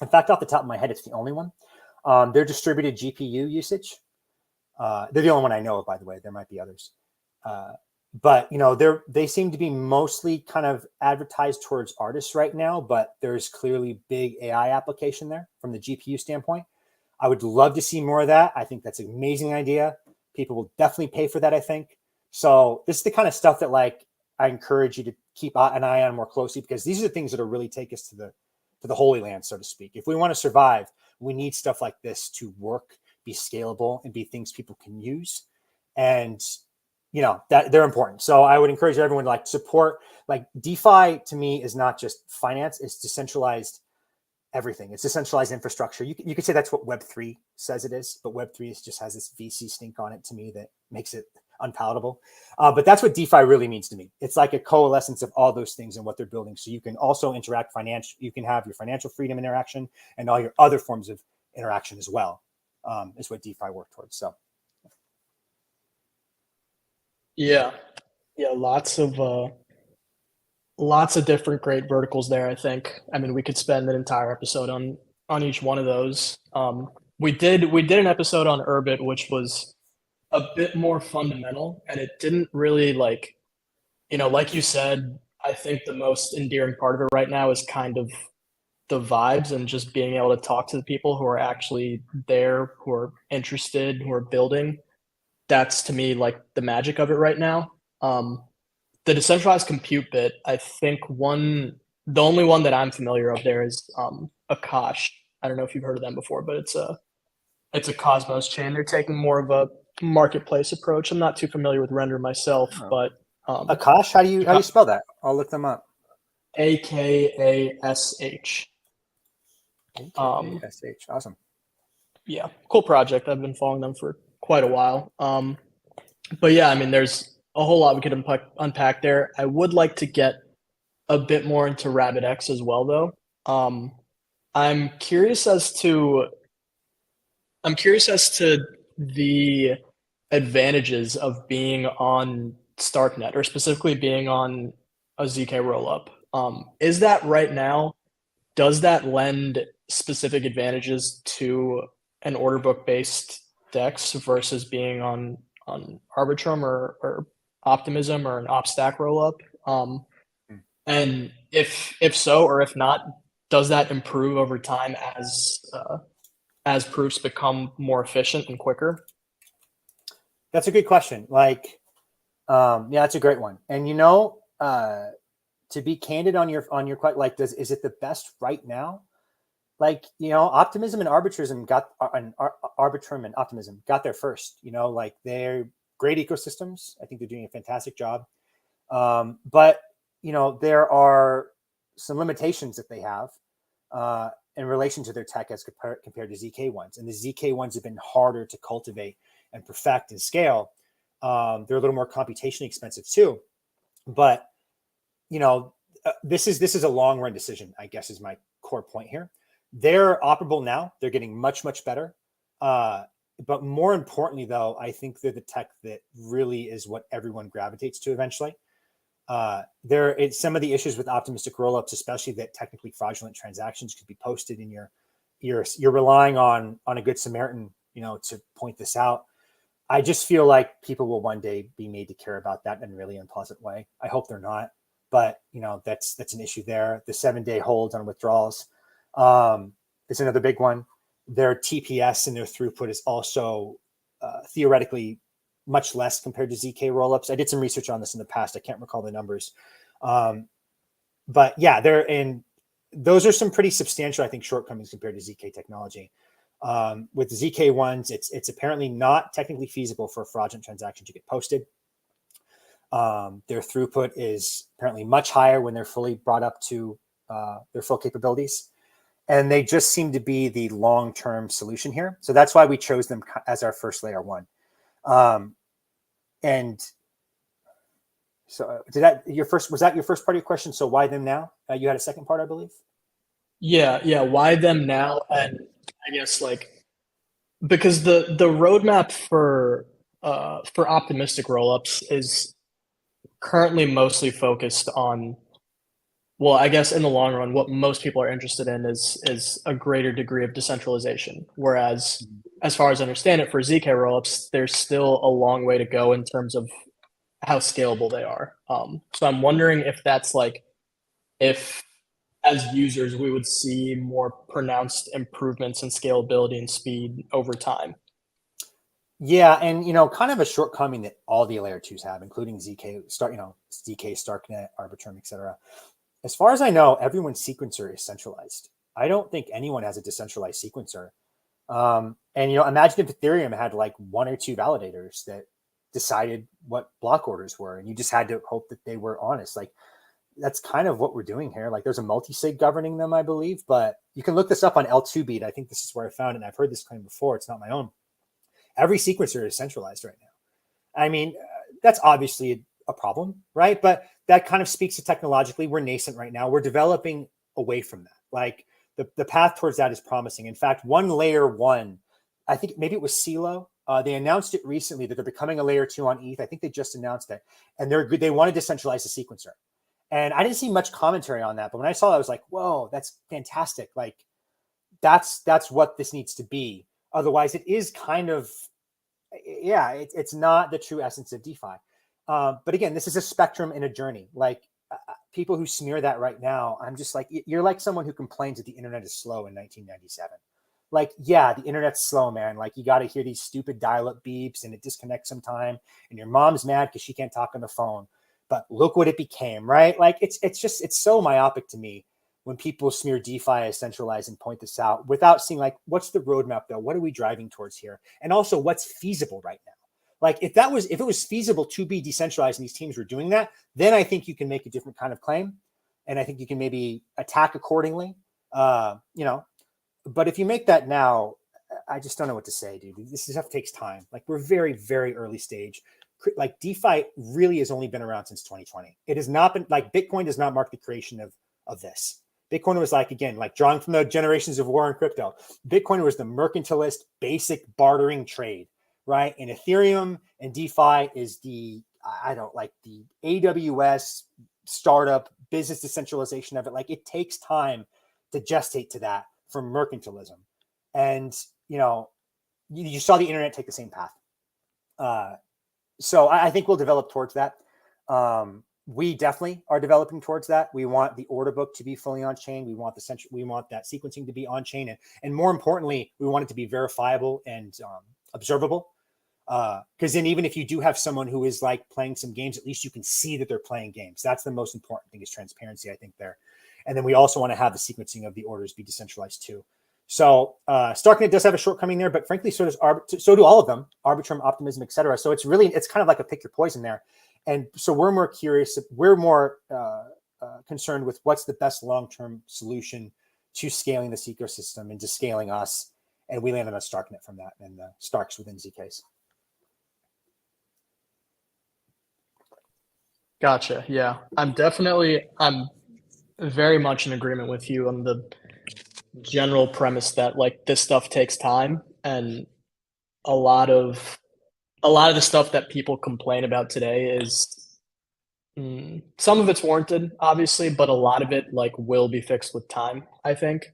In fact, off the top of my head, it's the only one. Their distributed GPU usage. They're the only one I know of, by the way. There might be others. But, you know, they seem to be mostly kind of advertised towards artists right now, but there's clearly big AI application there from the GPU standpoint. I would love to see more of that. I think that's an amazing idea. People will definitely pay for that, I think. So this is the kind of stuff that like I encourage you to keep an eye on more closely, because these are the things that will really take us to the Holy Land, so to speak. If we want to survive, we need stuff like this to work, be scalable, and be things people can use. And you know, that they're important. So I would encourage everyone to like support, like DeFi to me is not just finance, it's decentralized everything. It's decentralized infrastructure. You could say that's what Web3 says it is, but Web3 just has this VC stink on it to me that makes it unpalatable. But that's what DeFi really means to me. It's like a coalescence of all those things and what they're building. So you can also interact you can have your financial freedom interaction and all your other forms of interaction as well, is what DeFi work towards. So. Yeah, lots of different great verticals there, I think. I mean, we could spend an entire episode on each one of those. We did an episode on Urbit, which was a bit more fundamental, and it didn't really like, you know, like you said, I think the most endearing part of it right now is kind of the vibes and just being able to talk to the people who are actually there, who are interested, who are building. That's to me like the magic of it right now. The decentralized compute bit, I think the only one that I'm familiar of there is Akash. I don't know if you've heard of them before, but it's a Cosmos chain. They're taking more of a marketplace approach. I'm not too familiar with Render myself, but Akash, how do you spell that? I'll look them up. AKASH. AKASH. Awesome. Yeah, cool project. I've been following them for quite a while. But yeah, I mean, there's a whole lot we could unpack there. I would like to get a bit more into RabbitX as well, though. I'm curious as to I'm curious as to the advantages of being on Starknet, or specifically being on a ZK rollup. Is that right now, does that lend specific advantages to an order book based DEX versus being on Arbitrum or Optimism or an OpStack rollup? And if so, or if not, does that improve over time as proofs become more efficient and quicker? That's a good question. Like, yeah, that's a great one. And to be candid on your like, is it the best right now? Like, Optimism and Arbitrism Arbitrum and Optimism got there first. Like, they're great ecosystems. I think they're doing a fantastic job. But there are some limitations that they have in relation to their tech as compared to ZK ones. And the ZK ones have been harder to cultivate and perfect and scale. They're a little more computationally expensive too. But this is a long run decision, I guess, is my core point here. They're operable now. They're getting much, much better. But more importantly, though, I think they're the tech that really is what everyone gravitates to eventually. Some of the issues with optimistic rollups, especially that technically fraudulent transactions could be posted, and you're relying on a good Samaritan, to point this out. I just feel like people will one day be made to care about that in a really unpleasant way. I hope they're not, but that's an issue there. The 7-day holds on withdrawals is another big one. Their TPS and their throughput is also theoretically much less compared to ZK rollups. I did some research on this in the past. I can't recall the numbers. But yeah, those are some pretty substantial, I think, shortcomings compared to ZK technology. With the ZK ones, it's apparently not technically feasible for a fraudulent transaction to get posted. Their throughput is apparently much higher when they're fully brought up to their full capabilities. And they just seem to be the long-term solution here. So that's why we chose them as our first layer one. And so was that your first part of your question? So why them now? You had a second part, I believe. Yeah. Why them now? And I guess because the roadmap for optimistic rollups is currently mostly focused on, well, I guess in the long run, what most people are interested in is a greater degree of decentralization. Whereas, as far as I understand it, for ZK rollups, there's still a long way to go in terms of how scalable they are. So I'm wondering if that's if as users we would see more pronounced improvements in scalability and speed over time. Yeah, and kind of a shortcoming that all the layer twos have, including ZK, ZK, Starknet, Arbitrum, etc. As far as I know, everyone's sequencer is centralized. I don't think anyone has a decentralized sequencer. And imagine if Ethereum had like one or two validators that decided what block orders were, and you just had to hope that they were honest. Like, that's kind of what we're doing here. Like, there's a multi-sig governing them, I believe, but you can look this up on L2Beat. I think this is where I found it, and I've heard this claim before. It's not my own. Every sequencer is centralized right now. I mean, that's obviously a problem, right? But that kind of speaks to technologically, we're nascent right now. We're developing away from that. Like, the path towards that is promising. In fact, one layer one, I think maybe it was CeeLo. They announced it recently that they're becoming a layer 2 on ETH. I think they just announced it, and they want to decentralize the sequencer. And I didn't see much commentary on that, but when I saw that, I was like, whoa, that's fantastic. Like, that's what this needs to be. Otherwise, it is kind of, yeah, it's not the true essence of DeFi. But again, this is a spectrum and a journey. Like, people who smear that right now, I'm just like, you're like someone who complains that the internet is slow in 1997. Like, yeah, the internet's slow, man. Like, you got to hear these stupid dial-up beeps and it disconnects sometime, and your mom's mad because she can't talk on the phone. But look what it became, right? Like, it's so myopic to me when people smear DeFi as centralized and point this out without seeing, like, what's the roadmap though? What are we driving towards here? And also, what's feasible right now? Like, if it was feasible to be decentralized and these teams were doing that, then I think you can make a different kind of claim, and I think you can maybe attack accordingly. But if you make that now, I just don't know what to say, dude. This stuff takes time. Like, we're very, very early stage. Like, DeFi really has only been around since 2020. It has not been, like, Bitcoin does not mark the creation of this. Bitcoin was like, again, like drawing from the generations of war and crypto, Bitcoin was the mercantilist basic bartering trade, right? And Ethereum and DeFi is the, I don't like the AWS startup business decentralization of it. Like it takes time to gestate to that from mercantilism. And, you saw the internet take the same path. So I think we'll develop towards that. We definitely are developing towards that. We want the order book to be fully on chain. We want that sequencing to be on chain, and more importantly, we want it to be verifiable and observable. Because then, even if you do have someone who is like playing some games, at least you can see that they're playing games. That's the most important thing, is transparency, I think, there. And then we also want to have the sequencing of the orders be decentralized too. So Starknet does have a shortcoming there, but frankly, so do all of them, Arbitrum, Optimism, etc. So it's kind of like a pick your poison there. And so we're more curious, we're more concerned with what's the best long-term solution to scaling this ecosystem and to scaling us. And we landed on Starknet from that, and Starks within ZKs. Gotcha. Yeah, I'm very much in agreement with you on the general premise that like this stuff takes time, and a lot of the stuff that people complain about today is some of it's warranted, obviously, but a lot of it like will be fixed with time, I think.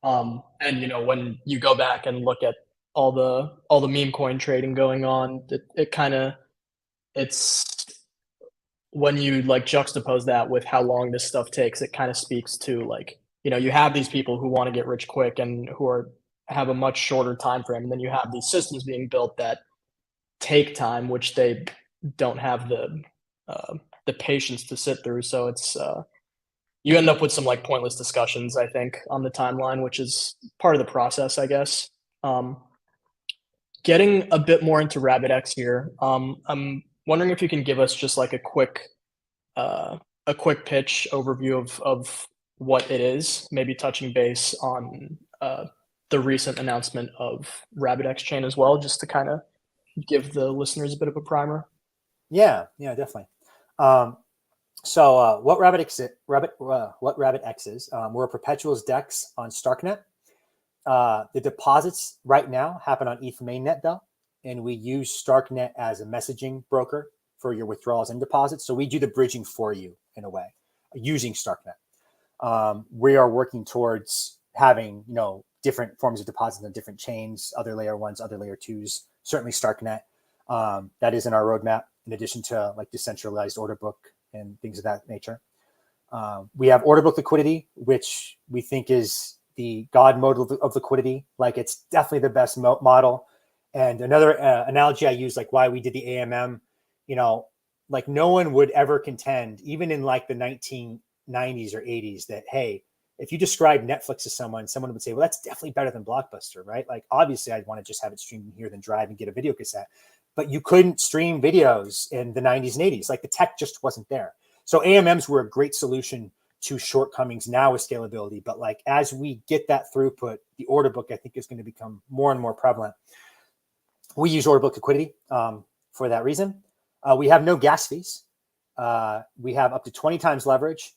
And when you go back and look at all the meme coin trading going on, it's when you like juxtapose that with how long this stuff takes, it kind of speaks to like, you have these people who want to get rich quick and who have a much shorter time frame, and then you have these systems being built that take time, which they don't have the patience to sit through. So it's you end up with some like pointless discussions, I think, on the timeline, which is part of the process, I guess. Getting a bit more into RabbitX here, I'm wondering if you can give us just like a quick pitch overview of what it is, maybe touching base on the recent announcement of RabbitX chain as well, just to kind of give the listeners a bit of a primer. Yeah, definitely. So what RabbitX is, we're a perpetuals DEX on Starknet. The deposits right now happen on ETH mainnet though, and we use Starknet as a messaging broker for your withdrawals and deposits. So we do the bridging for you in a way using Starknet. We are working towards having, different forms of deposits on different chains, other layer ones, other layer twos, certainly Starknet. That is in our roadmap, in addition to like decentralized order book and things of that nature. We have order book liquidity, which we think is the God mode of liquidity. Like it's definitely the best model. And another analogy I use, like why we did the AMM, like no one would ever contend, even in like the 1990s or 80s, that, hey, if you describe Netflix to someone would say, well, that's definitely better than Blockbuster, right? Like obviously I'd want to just have it streamed here than drive and get a video cassette. But you couldn't stream videos in the 90s and 80s. Like the tech just wasn't there. So AMMs were a great solution to shortcomings now with scalability. But like as we get that throughput, the order book, I think, is going to become more and more prevalent. We use order book liquidity for that reason. We have no gas fees. We have up to 20 times leverage.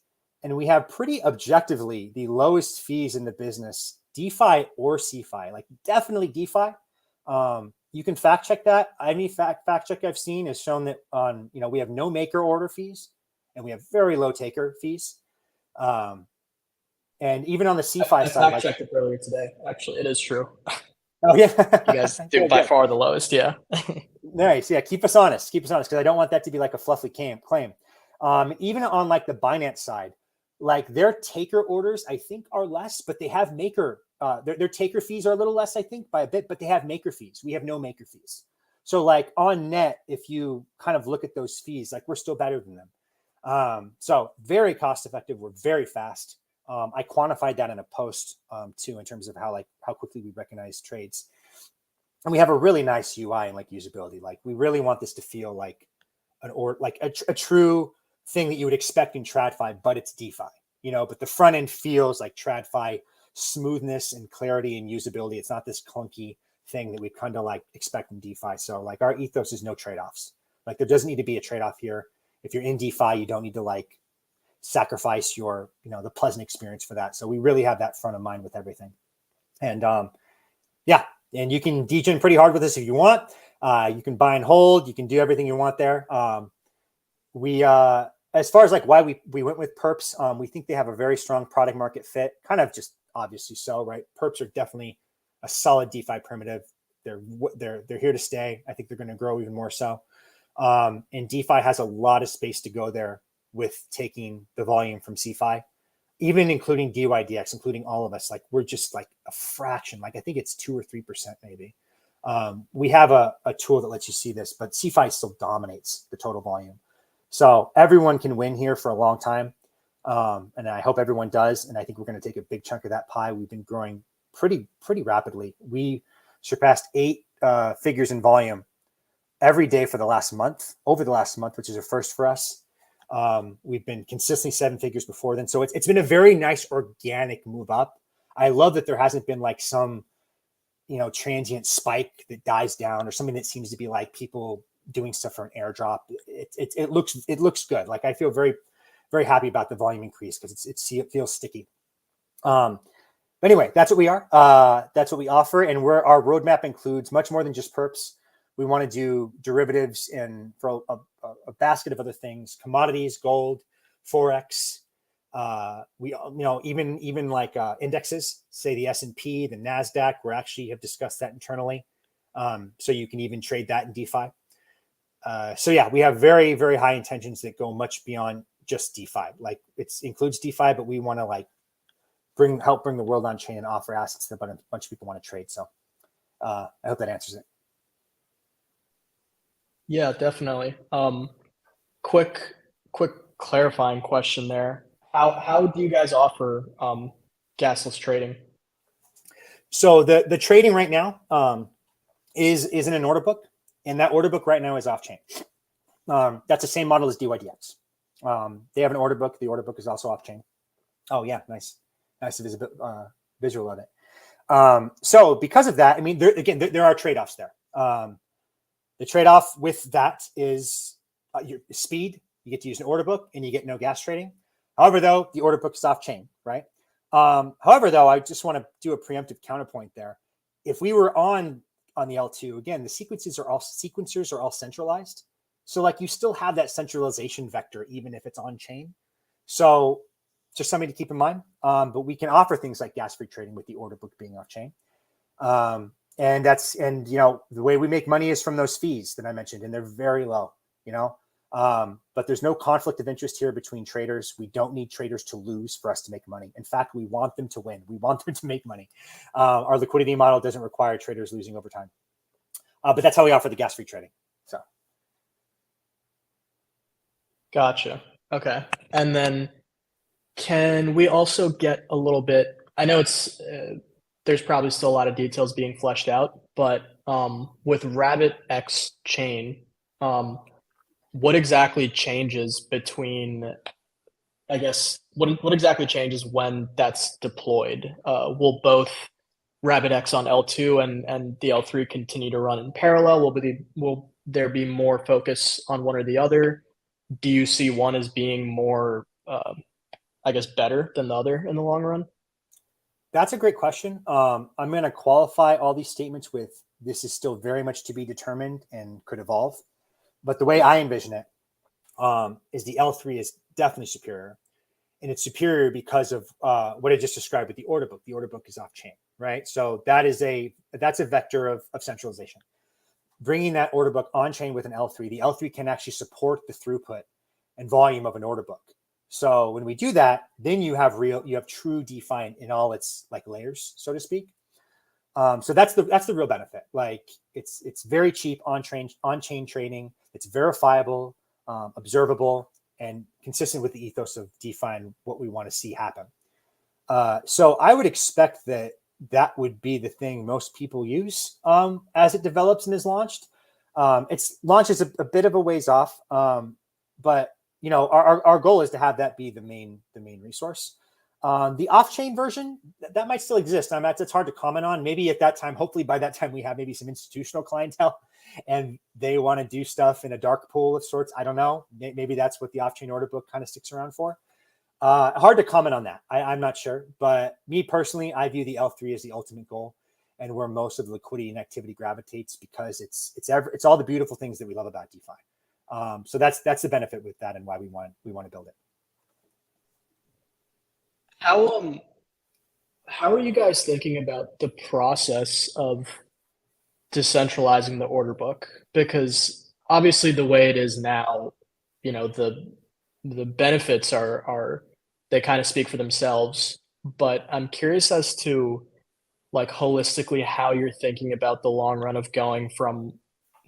And we have pretty objectively the lowest fees in the business, DeFi or CeFi, like definitely DeFi. You can fact check that. Any fact check I've seen has shown that on, we have no maker order fees and we have very low taker fees. And even on the CeFi side, I checked it earlier today. Actually, it is true. Oh yeah, you guys do by far the lowest. Yeah. Nice. Yeah, keep us honest because I don't want that to be like a fluffy claim. Even on like the Binance side, like their taker orders, I think, are less, but they have maker. Their taker fees are a little less, I think, by a bit, but they have maker fees. We have no maker fees. So like on net, if you kind of look at those fees, like we're still better than them. So very cost effective. We're very fast. I quantified that in a post too, in terms of how quickly we recognize trades. And we have a really nice UI and like usability. Like we really want this to feel like a true thing that you would expect in TradFi, but it's DeFi, but the front end feels like TradFi smoothness and clarity and usability. It's not this clunky thing that we kind of like expect in DeFi. So like our ethos is no trade-offs. Like there doesn't need to be a trade-off here. If you're in DeFi, you don't need to like sacrifice your, the pleasant experience for that. So we really have that front of mind with everything. And yeah, and you can degen pretty hard with this if you want. You can buy and hold. You can do everything you want there. We as far as like why we went with perps, we think they have a very strong product market fit, kind of just obviously so, right? Perps are definitely a solid DeFi primitive. They're here to stay. I think they're going to grow even more so. And DeFi has a lot of space to go there with taking the volume from CeFi, even including DYDX, including all of us. Like we're just like a fraction. Like I think it's 2 or 3% maybe. We have a tool that lets you see this, but CeFi still dominates the total volume. So everyone can win here for a long time. And I hope everyone does. And I think we're going to take a big chunk of that pie. We've been growing pretty rapidly. We surpassed 8 figures in volume every day for the last month, which is a first for us. We've been consistently 7 figures before then. So it's been a very nice organic move up. I love that there hasn't been like some, transient spike that dies down or something that seems to be like people doing stuff for an airdrop. It looks good. Like I feel very, very happy about the volume increase because it feels sticky. But anyway, that's what we are. That's what we offer. And our roadmap includes much more than just perps. We want to do derivatives and for a basket of other things, commodities, gold, Forex. We, even like indexes, say the S&P, the NASDAQ, we actually have discussed that internally. So you can even trade that in DeFi. So yeah, we have very, very high intentions that go much beyond just DeFi. Like it includes DeFi, but we want to like help bring the world on chain and offer assets that a bunch of people want to trade. So I hope that answers it. Yeah, definitely. Quick clarifying question there. How do you guys offer gasless trading? So the trading right now is in an order book, and that order book right now is off chain. That's the same model as DYDX. They have an order book. The order book is also off chain. Oh yeah, nice visual of it. So because of that, I mean, there are trade-offs there. The trade-off with that is your speed. You get to use an order book and you get no gas trading. However, though, the order book is off chain, right? However, though, I just want to do a preemptive counterpoint there. If we were on the L2, again, the sequencers are all centralized. So like you still have that centralization vector, even if it's on chain. So just something to keep in mind. But we can offer things like gas-free trading with the order book being off chain. And the way we make money is from those fees that I mentioned, and they're very low, but there's no conflict of interest here between traders. We don't need traders to lose for us to make money. In fact, we want them to win. We want them to make money. Our liquidity model doesn't require traders losing over time. But that's how we offer the gas-free trading. So. Gotcha. Okay. And then can we also get a little bit, I know it's, there's probably still a lot of details being fleshed out, but with RabbitX chain, what exactly changes between, I guess, what exactly changes when that's deployed? Will both RabbitX on L2 and the L3 continue to run in parallel? Will there be more focus on one or the other? Do you see one as being more, I guess, better than the other in the long run? That's a great question. I'm going to qualify all these statements with this is still very much to be determined and could evolve. But the way I envision it is the L3 is definitely superior. And it's superior because of what I just described with the order book. The order book is off chain, right? So that's a vector of centralization. Bringing that order book on chain with an L3, the L3 can actually support the throughput and volume of an order book. So when we do that, then you have true DeFi in all its like layers, so to speak. So that's the real benefit. Like it's very cheap on-chain trading. It's verifiable, observable, and consistent with the ethos of DeFi and what we want to see happen. So I would expect that would be the thing most people use as it develops and is launched. Its launch is a bit of a ways off, but our goal is to have that be the main resource. The off-chain version that might still exist. It's hard to comment on. Maybe at that time, hopefully by that time, we have maybe some institutional clientele and they want to do stuff in a dark pool of sorts. I don't know. Maybe that's what the off-chain order book kind of sticks around for. Hard to comment on that. I'm not sure, but me personally, I view the L3 as the ultimate goal, and where most of the liquidity and activity gravitates, because it's all the beautiful things that we love about DeFi. So that's the benefit with that, and why we want to build it. How are you guys thinking about the process of decentralizing the order book? Because obviously the way it is now, you know, the benefits are they kind of speak for themselves, but I'm curious as to like holistically how you're thinking about the long run of going from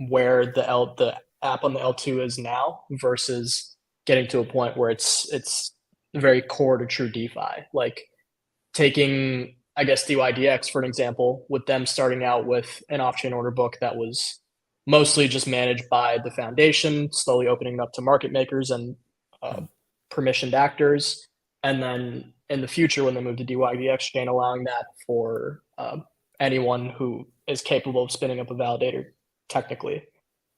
where the app on the L2 is now versus getting to a point where it's very core to true DeFi. Like taking, I guess, DYDX for an example, with them starting out with an off-chain order book that was mostly just managed by the foundation, slowly opening it up to market makers and permissioned actors, and then in the future when they move to DYDX chain, allowing that for anyone who is capable of spinning up a validator technically.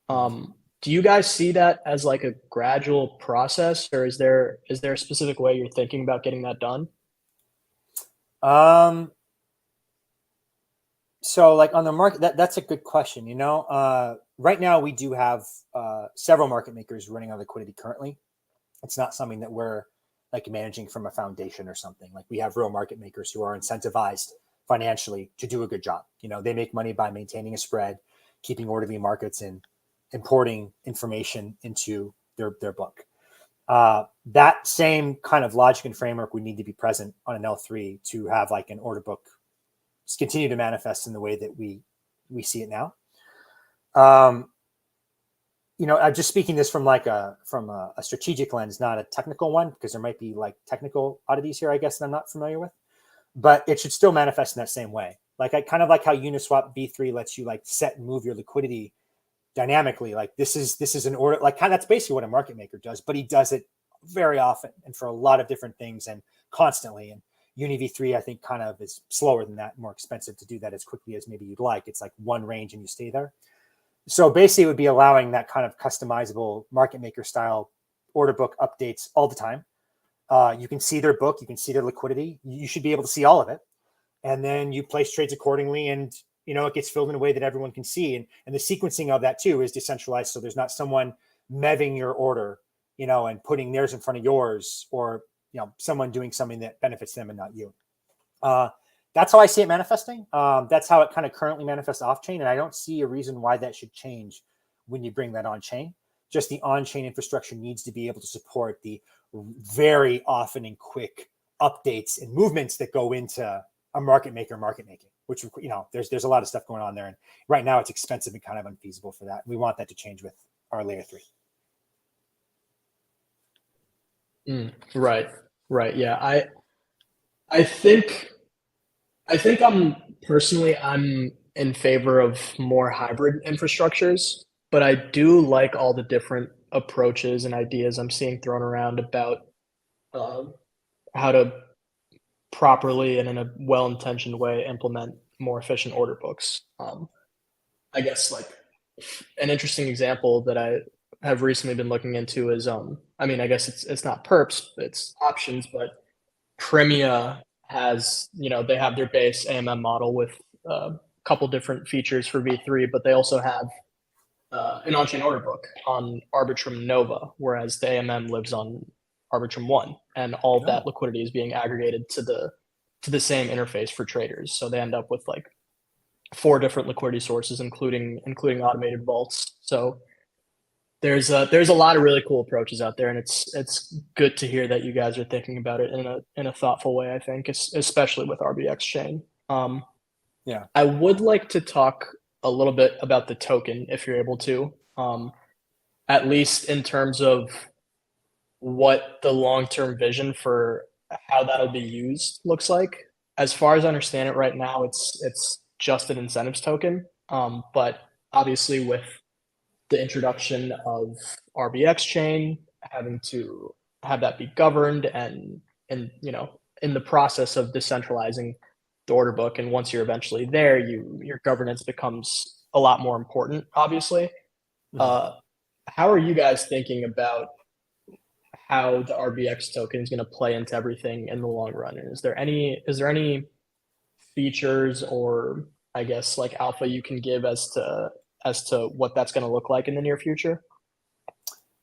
Do you guys see that as like a gradual process, or is there a specific way you're thinking about getting that done? So like on the market, that's a good question. Right now we do have several market makers running on liquidity currently. It's not something that we're like managing from a foundation or something. Like we have real market makers who are incentivized financially to do a good job. They make money by maintaining a spread, keeping orderly markets, and importing information into their book. That same kind of logic and framework would need to be present on an L3 to have like an order book continue to manifest in the way that we see it now. I'm just speaking this from a strategic lens, not a technical one, because there might be like technical oddities here, I guess, that I'm not familiar with. But it should still manifest in that same way. Like I kind of like how Uniswap V3 lets you like set and move your liquidity dynamically. Like this is an order, like that's basically what a market maker does, but he does it very often and for a lot of different things and constantly. And Uni V3, I think, kind of is slower than that, more expensive to do that as quickly as maybe you'd like. It's like one range and you stay there. So basically it would be allowing that kind of customizable market maker style order book updates all the time. You can see their book, you can see their liquidity. You should be able to see all of it. And then you place trades accordingly, and it gets filled in a way that everyone can see. And the sequencing of that too is decentralized. So there's not someone meving your order, and putting theirs in front of yours, or, someone doing something that benefits them and not you. That's how I see it manifesting. That's how it kind of currently manifests off chain. And I don't see a reason why that should change when you bring that on chain. Just the on chain infrastructure needs to be able to support the very often and quick updates and movements that go into a market making, which, there's a lot of stuff going on there. And right now it's expensive and kind of unfeasible for that. We want that to change with our layer 3. Right. Yeah. I think I'm in favor of more hybrid infrastructures, but I do like all the different approaches and ideas I'm seeing thrown around about how to properly and in a well-intentioned way implement more efficient order books. I guess like an interesting example that I have recently been looking into is I guess it's not perps, it's options, but Premia has, they have their base AMM model with a couple different features for V3, but they also have an on-chain order book on Arbitrum Nova, whereas the AMM lives on Arbitrum 1, and all of that liquidity is being aggregated to the same interface for traders. So they end up with like 4 different liquidity sources, including automated vaults. So there's a lot of really cool approaches out there, and it's good to hear that you guys are thinking about it in a thoughtful way. I think, especially with RBX chain. Yeah, I would like to talk a little bit about the token, if you're able to, at least in terms of what the long-term vision for how that'll be used looks like. As far as I understand it right now, it's just an incentives token, but obviously with the introduction of RBX chain, having to have that be governed and in the process of decentralizing the order book, and once you're eventually there, your governance becomes a lot more important, obviously. How are you guys thinking about how the RBX token is going to play into everything in the long run. And is there any features or I guess like alpha you can give as to what that's going to look like in the near future?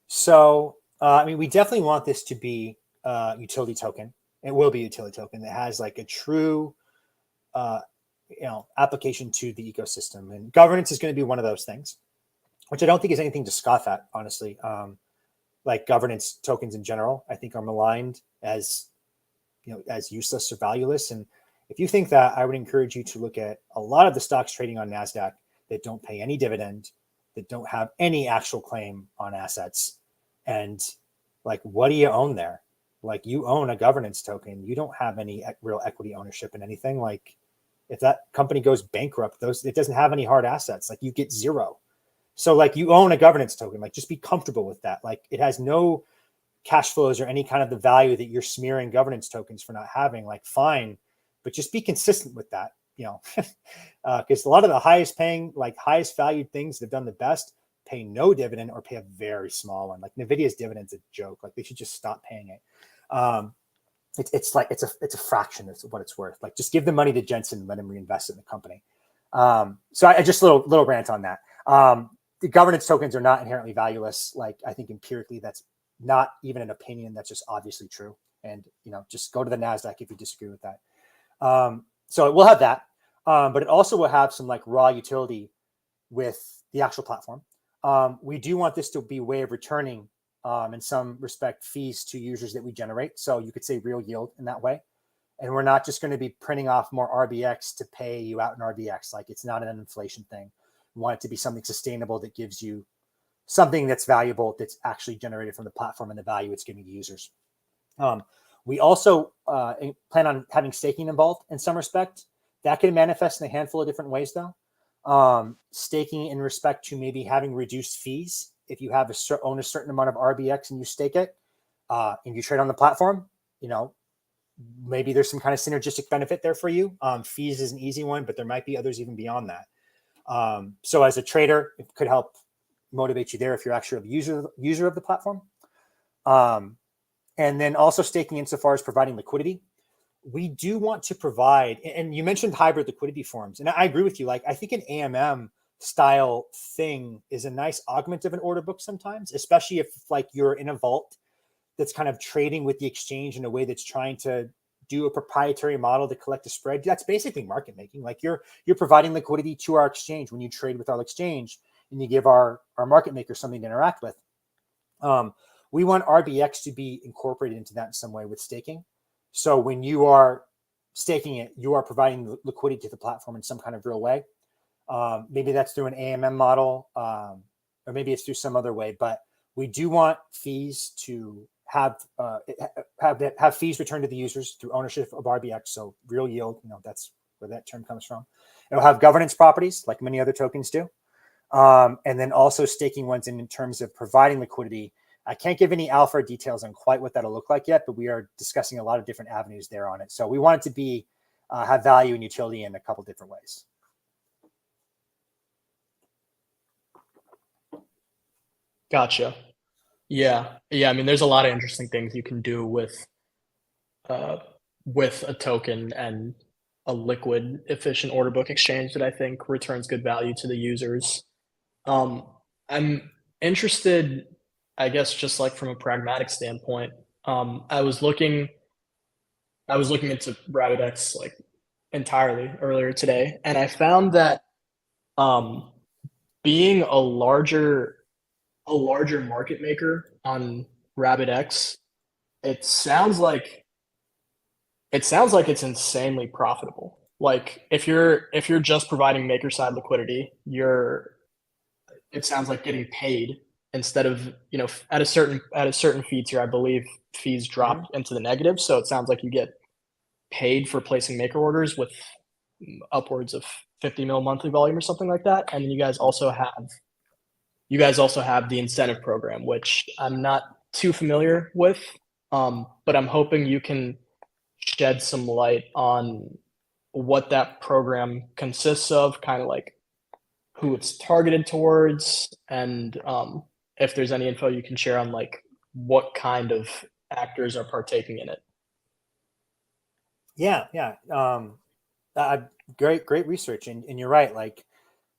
So, I mean, we definitely want this to be a utility token. It will be a utility token that has like a true, application to the ecosystem, and governance is going to be one of those things, which I don't think is anything to scoff at, honestly. Like governance tokens in general, I think are maligned as, as useless or valueless. And if you think that, I would encourage you to look at a lot of the stocks trading on NASDAQ that don't pay any dividend, that don't have any actual claim on assets. And like, what do you own there? Like, you own a governance token. You don't have any real equity ownership in anything. Like, if that company goes bankrupt, it doesn't have any hard assets. Like, you get zero. So like, you own a governance token. Like, just be comfortable with that. Like, it has no cash flows or any kind of the value that you're smearing governance tokens for not having. Like, fine, but just be consistent with that. Because a lot of the highest paying, like highest valued things that have done the best pay no dividend or pay a very small one. Like Nvidia's dividend's a joke. Like, they should just stop paying it. It's a fraction of what it's worth. Like, just give the money to Jensen and let him reinvest it in the company. So I just little rant on that. The governance tokens are not inherently valueless. Like, I think empirically that's not even an opinion. That's just obviously true. And, just go to the NASDAQ if you disagree with that. So it will have that, but it also will have some like raw utility with the actual platform. We do want this to be a way of returning, in some respect, fees to users that we generate. So you could say real yield in that way. And we're not just going to be printing off more RBX to pay you out in RBX. Like, it's not an inflation thing. We want it to be something sustainable that gives you something that's valuable, that's actually generated from the platform and the value it's giving to users. We also plan on having staking involved in some respect. That can manifest in a handful of different ways, though. Staking in respect to maybe having reduced fees. If you have own a certain amount of RBX and you stake it, and you trade on the platform, maybe there's some kind of synergistic benefit there for you. Fees is an easy one, but there might be others even beyond that. So as a trader, it could help motivate you there if you're actually a user of the platform. And then also staking insofar as providing liquidity. We do want to provide, and you mentioned hybrid liquidity forms, and I agree with you. Like, I think an AMM style thing is a nice augment of an order book sometimes, especially if like you're in a vault that's kind of trading with the exchange in a way that's trying to do a proprietary model to collect a spread. That's basically market making. Like, you're providing liquidity to our exchange when you trade with our exchange, and you give our market maker something to interact with. We want RBX to be incorporated into that in some way with staking. So when you are staking it, you are providing liquidity to the platform in some kind of real way. Maybe that's through an AMM model, or maybe it's through some other way. But we do want fees to have fees returned to the users through ownership of RBX. So real yield, that's where that term comes from. It'll have governance properties like many other tokens do. And then also staking ones in terms of providing liquidity. I can't give any alpha details on quite what that'll look like yet, but we are discussing a lot of different avenues there on it. So we want it to be have value and utility in a couple different ways. Gotcha. Yeah. I mean, there's a lot of interesting things you can do with a token and a liquid, efficient order book exchange that I think returns good value to the users. I'm interested, I guess, just like from a pragmatic standpoint. I was looking into RabbitX like entirely earlier today, and I found that um, being a larger market maker on RabbitX, it sounds like it's insanely profitable. Like, if you're just providing maker side liquidity, it sounds like getting paid instead of, at a certain fee tier, I believe fees drop into the negative. So it sounds like you get paid for placing maker orders with upwards of 50 mil monthly volume or something like that. And then you guys also have the incentive program, which I'm not too familiar with. But I'm hoping you can shed some light on what that program consists of, kind of like who it's targeted towards, and if there's any info you can share on like what kind of actors are partaking in it. Yeah, yeah. Great research, and you're right. Like,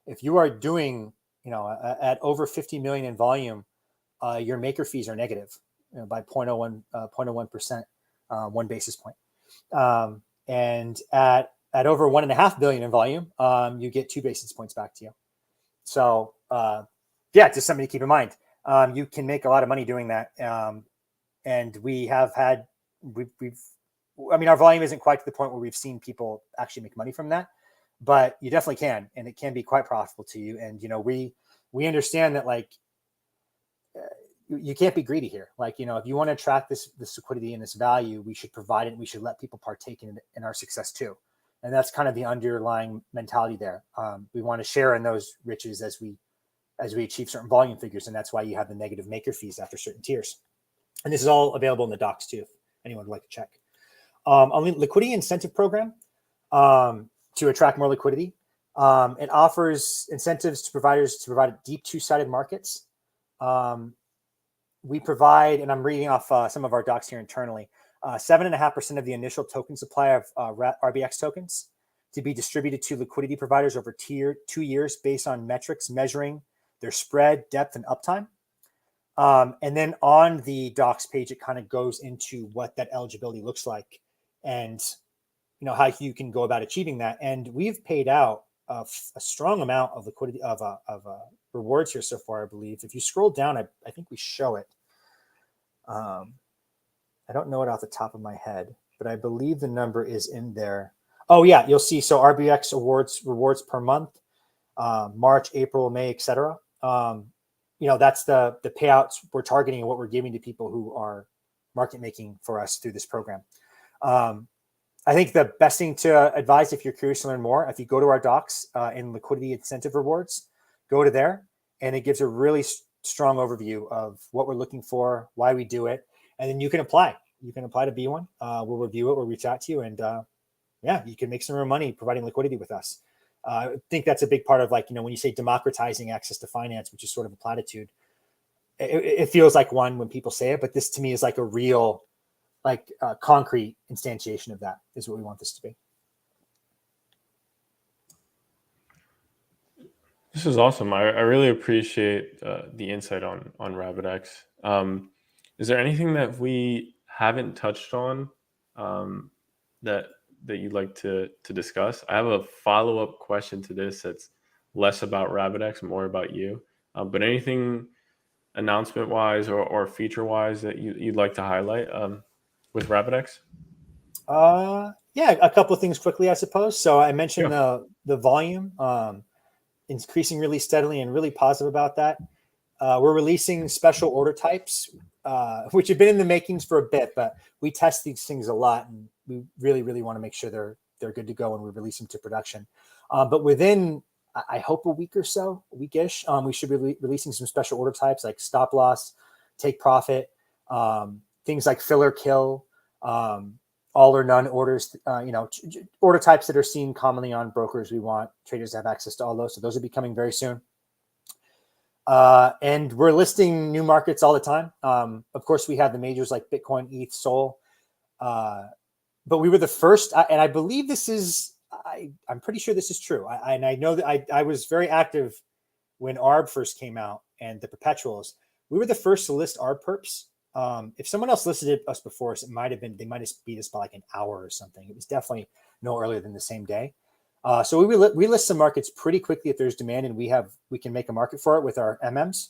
if you are doing, at over 50 million in volume, your maker fees are negative, by 0.01%, 1 basis point. And at over 1.5 billion in volume, you get 2 basis points back to you. So yeah, just something to keep in mind. You can make a lot of money doing that, and we have had we've I mean, our volume isn't quite to the point where we've seen people actually make money from that, but you definitely can, and it can be quite profitable to you. And we understand that, like, you can't be greedy here. Like, if you want to attract this liquidity and this value, we should provide it, and we should let people partake in our success too. And that's kind of the underlying mentality there. We want to share in those riches as we achieve certain volume figures, and that's why you have the negative maker fees after certain tiers. And this is all available in the docs too, if anyone would like to check. On the liquidity incentive program, to attract more liquidity, it offers incentives to providers to provide deep two-sided markets. We provide, and I'm reading off some of our docs here internally, 7.5% of the initial token supply of RBX tokens to be distributed to liquidity providers over 2 years based on metrics measuring their spread, depth, and uptime. And then on the docs page, it kind of goes into what that eligibility looks like, and how you can go about achieving that. And we've paid out a strong amount of liquidity of rewards here so far, I believe. If you scroll down, I think we show it. I don't know it off the top of my head, but I believe the number is in there. Oh yeah, you'll see. So RBX rewards per month, March, April, May, etc. That's the payouts we're targeting and what we're giving to people who are market making for us through this program. I think the best thing to advise, if you're curious to learn more, if you go to our docs in liquidity incentive rewards, go to there, and it gives a really strong overview of what we're looking for, why we do it, and then you can apply. You can apply to be one. We'll review it. We'll reach out to you, and yeah, you can make some more money providing liquidity with us. I think that's a big part of, like, when you say democratizing access to finance, which is sort of a platitude, it feels like one when people say it, but this to me is like a real, like, concrete instantiation of that is what we want this to be. This is awesome. I really appreciate the insight on RabbitX. Is there anything that we haven't touched on that you'd like to discuss? I have a follow-up question to this that's less about RabbitX, more about you. But anything announcement-wise or feature-wise that you'd like to highlight with RabbitX? Yeah, a couple of things quickly, I suppose. So I mentioned the volume increasing really steadily, and really positive about that. We're releasing special order types, which have been in the makings for a bit, but we test these things a lot, and we really, really want to make sure they're good to go when we release them to production. But within, I hope, a week or so, a weekish, we should be releasing some special order types like stop loss, take profit, things like fill or kill, all or none orders, order types that are seen commonly on brokers. We want traders to have access to all those. So those will be coming very soon. And we're listing new markets all the time. Of course, we have the majors like Bitcoin, ETH, Sol. But we were the first, and I believe this is, I'm pretty sure this is true. And I know that I was very active when ARB first came out and the perpetuals. We were the first to list ARB perps. If someone else listed us before us, they might have beat us by like an hour or something. It was definitely no earlier than the same day. So we list some markets pretty quickly if there's demand, and we can make a market for it with our MMs.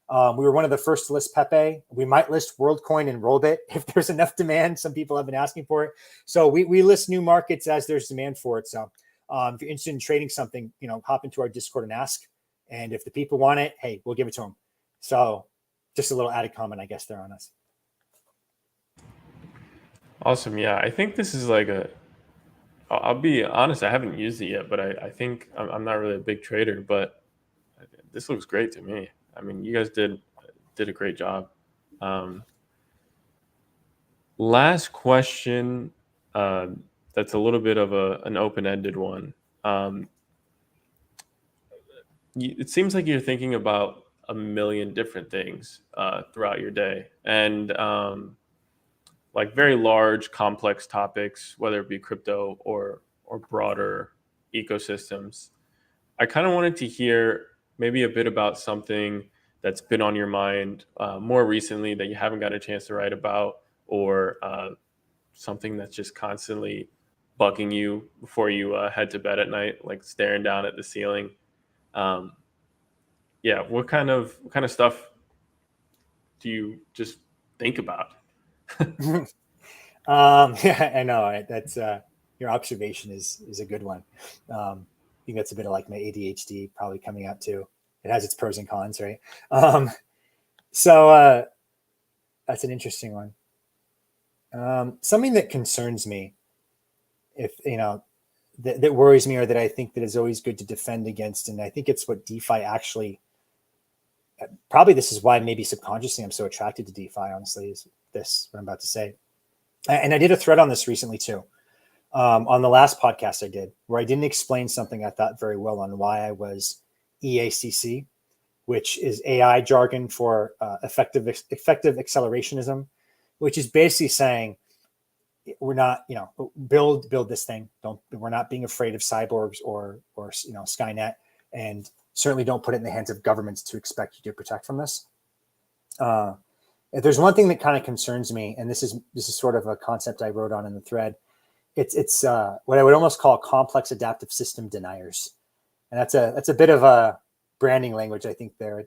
We were one of the first to list Pepe. We might list WorldCoin and Rollbit if there's enough demand. Some people have been asking for it. So we list new markets as there's demand for it. So if you're interested in trading something, hop into our Discord and ask. And if the people want it, hey, we'll give it to them. So just a little added comment, I guess, there on us. Awesome. Yeah, I think this is like I'll be honest, I haven't used it yet, but I think I'm not really a big trader, but this looks great to me. I mean, you guys did a great job. Last question, that's a little bit of an open-ended one. It seems like you're thinking about a million different things throughout your day, and like very large, complex topics, whether it be crypto or broader ecosystems. I kind of wanted to hear maybe a bit about something that's been on your mind more recently that you haven't got a chance to write about, or something that's just constantly bugging you before you head to bed at night, like staring down at the ceiling. Um, yeah, what kind of stuff do you just think about? Yeah, I know. That's your observation is a good one. I think that's a bit of like my ADHD probably coming out too. It has its pros and cons, right? So that's an interesting one. Something that concerns me, if that worries me, or that I think that is always good to defend against, and I think it's what DeFi actually. Probably this is why maybe subconsciously I'm so attracted to DeFi. Honestly, is this what I'm about to say? And I did a thread on this recently too, on the last podcast I did, where I didn't explain something I thought very well on why I was EACC, which is AI jargon for effective accelerationism, which is basically saying we're not, build this thing. We're not being afraid of cyborgs or Skynet, and certainly don't put it in the hands of governments to expect you to protect from this. If there's one thing that kind of concerns me, and this is sort of a concept I wrote on in the thread, it's what I would almost call complex adaptive system deniers, and that's a bit of a branding language, I think, there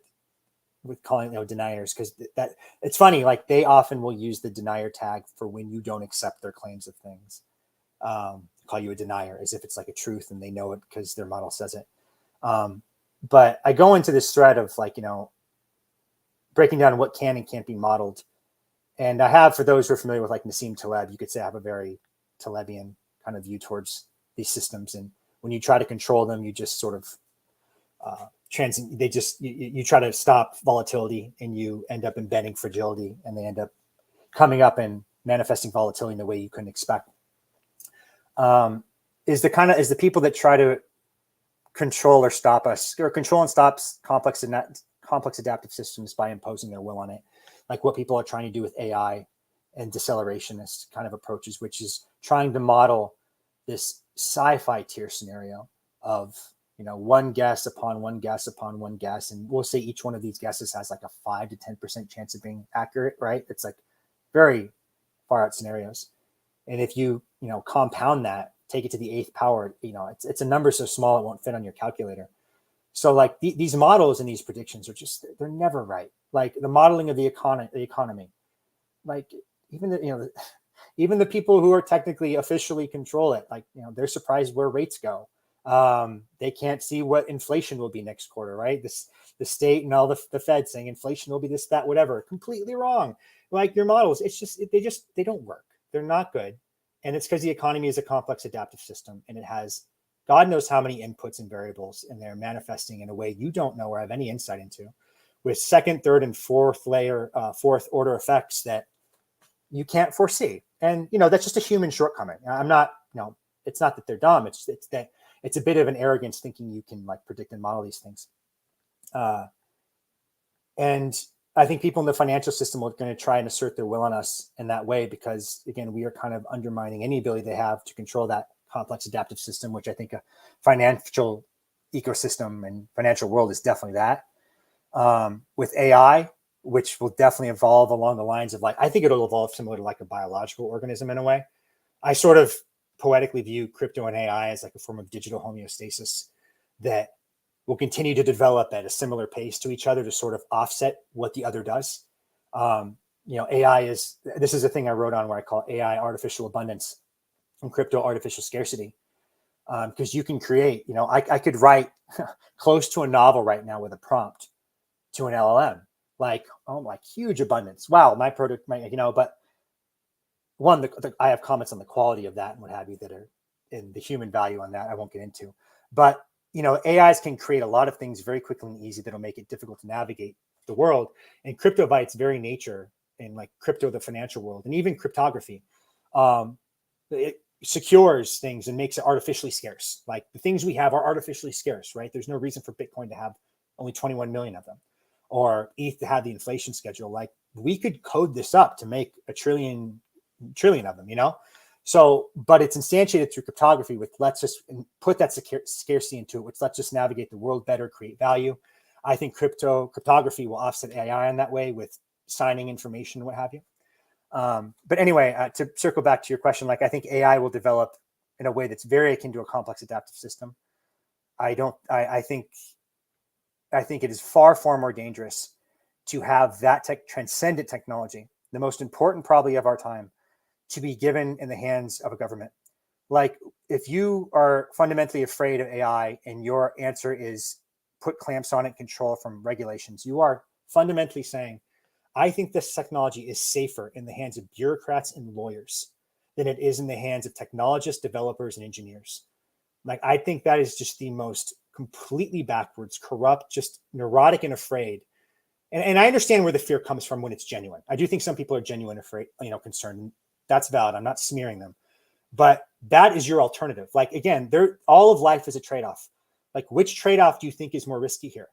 with calling deniers, because that it's funny, like they often will use the denier tag for when you don't accept their claims of things. Call you a denier as if it's like a truth and they know it because their model says it. But I go into this thread of breaking down what can and can't be modeled. And I have, for those who are familiar with like Nassim Taleb, you could say I have a very Talebian kind of view towards these systems. And when you try to control them, you just sort of you try to stop volatility, and you end up embedding fragility, and they end up coming up and manifesting volatility in the way you couldn't expect. Is the people that try to control or stop us, or control and stops complex adaptive systems by imposing their will on it, like what people are trying to do with AI and decelerationist kind of approaches, which is trying to model this sci-fi tier scenario of one guess upon one guess upon one guess, and we'll say each one of these guesses has like a 5 to 10% chance of being accurate, right? It's like very far out scenarios, and if you compound that, take it to the 8th power, it's a number so small it won't fit on your calculator. So like these models and these predictions are they're never right. Like the modeling of the economy, like even the people who are technically officially control it, like they're surprised where rates go. They can't see what inflation will be next quarter, right? The state and all the Fed saying inflation will be this, that, whatever. Completely wrong. Like your models, they don't work. They're not good. And it's because the economy is a complex adaptive system, and it has God knows how many inputs and variables, and they're manifesting in a way you don't know or have any insight into, with second, third, and fourth order effects that you can't foresee. And that's just a human shortcoming. I'm not, it's not that they're dumb. It's that it's a bit of an arrogance thinking you can like predict and model these things. And I think people in the financial system are going to try and assert their will on us in that way, because again, we are kind of undermining any ability they have to control that complex adaptive system, which I think a financial ecosystem and financial world is definitely that. With AI, which will definitely evolve along the lines of like, I think it'll evolve similar to like a biological organism in a way. I sort of poetically view crypto and AI as like a form of digital homeostasis that will continue to develop at a similar pace to each other to sort of offset what the other does. AI this is a thing I wrote on where I call AI artificial abundance and crypto artificial scarcity. Because you can create, I could write close to a novel right now with a prompt to an LLM, like huge abundance. Wow, my product, but one, I have comments on the quality of that and what have you that are in the human value on that I won't get into. But AIs can create a lot of things very quickly and easy that'll make it difficult to navigate the world. And crypto, by its very nature, in like crypto, the financial world, and even cryptography, it secures things and makes it artificially scarce. Like the things we have are artificially scarce, right? There's no reason for Bitcoin to have only 21 million of them, or ETH to have the inflation schedule. Like we could code this up to make a trillion of them, you know? So, but it's instantiated through cryptography, which lets us put that scarcity into it, which lets us navigate the world better, create value. I think cryptography will offset AI in that way with signing information and what have you. But anyway, to circle back to your question, like I think AI will develop in a way that's very akin to a complex adaptive system. I think it is far more dangerous to have that transcendent technology, the most important probably of our time, to be given in the hands of a government. Like if you are fundamentally afraid of AI and your answer is put clamps on it, control from regulations, you are fundamentally saying, I think this technology is safer in the hands of bureaucrats and lawyers than it is in the hands of technologists, developers, and engineers. Like, I think that is just the most completely backwards, corrupt, just neurotic and afraid. And I understand where the fear comes from when it's genuine. I do think some people are genuine, afraid, concerned. That's valid. I'm not smearing them. But that is your alternative. Like, again, all of life is a trade-off. Like, which trade-off do you think is more risky here?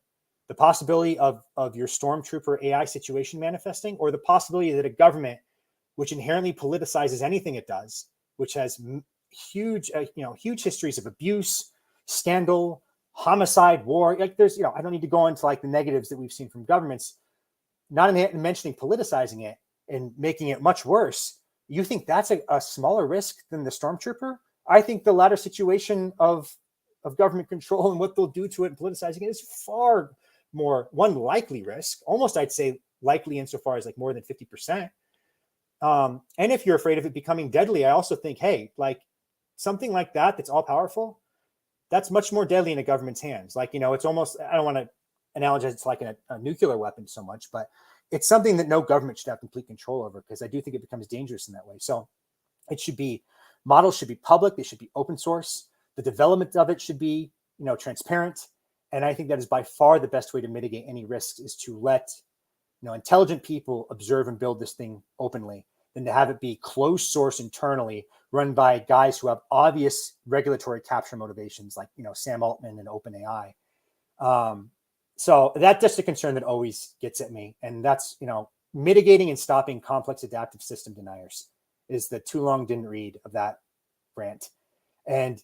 The possibility of your stormtrooper AI situation manifesting, or the possibility that a government, which inherently politicizes anything it does, which has huge histories of abuse, scandal, homicide, war. Like there's, I don't need to go into like the negatives that we've seen from governments, not mentioning politicizing it and making it much worse. You think that's a smaller risk than the stormtrooper? I think the latter situation of government control and what they'll do to it and politicizing it is far more one likely risk. Almost, I'd say likely insofar as like more than 50%. And if you're afraid of it becoming deadly, I also think, hey, like something like that's all powerful. That's much more deadly in a government's hands. Like, it's almost, I don't want to analogize it's like a nuclear weapon so much, but it's something that no government should have complete control over, because I do think it becomes dangerous in that way. So models should be public. They should be open source. The development of it should be, transparent. And I think that is by far the best way to mitigate any risks, is to let, intelligent people observe and build this thing openly, than to have it be closed source internally, run by guys who have obvious regulatory capture motivations, like, Sam Altman and OpenAI. So that's just a concern that always gets at me. And that's, mitigating and stopping complex adaptive system deniers is the too long didn't read of that rant. And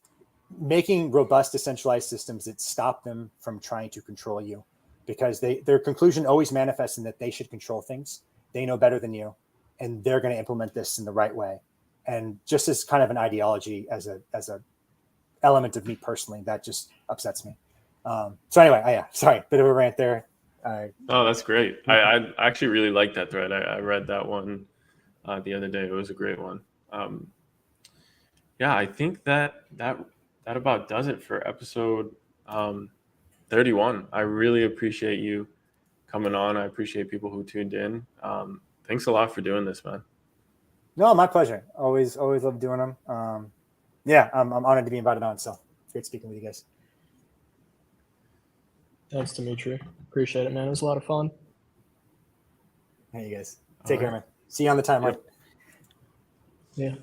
making robust decentralized systems that stop them from trying to control you, because their conclusion always manifests in that they should control things. They know better than you, and they're going to implement this in the right way. And just as kind of an ideology, as a element of me personally, that just upsets me. So anyway, sorry, bit of a rant there. Oh, that's great. I actually really liked that thread. I read that one the other day. It was a great one. Yeah, I think that about does it for episode 31. I really appreciate you coming on. I appreciate people who tuned in. Thanks a lot for doing this, man. No, my pleasure. Always love doing them. I'm honored to be invited on. So great speaking with you guys. Thanks, Dimitri. Appreciate it, man. It was a lot of fun. Hey, you guys. Take care, man. See you on the timeline. Yep. Yeah.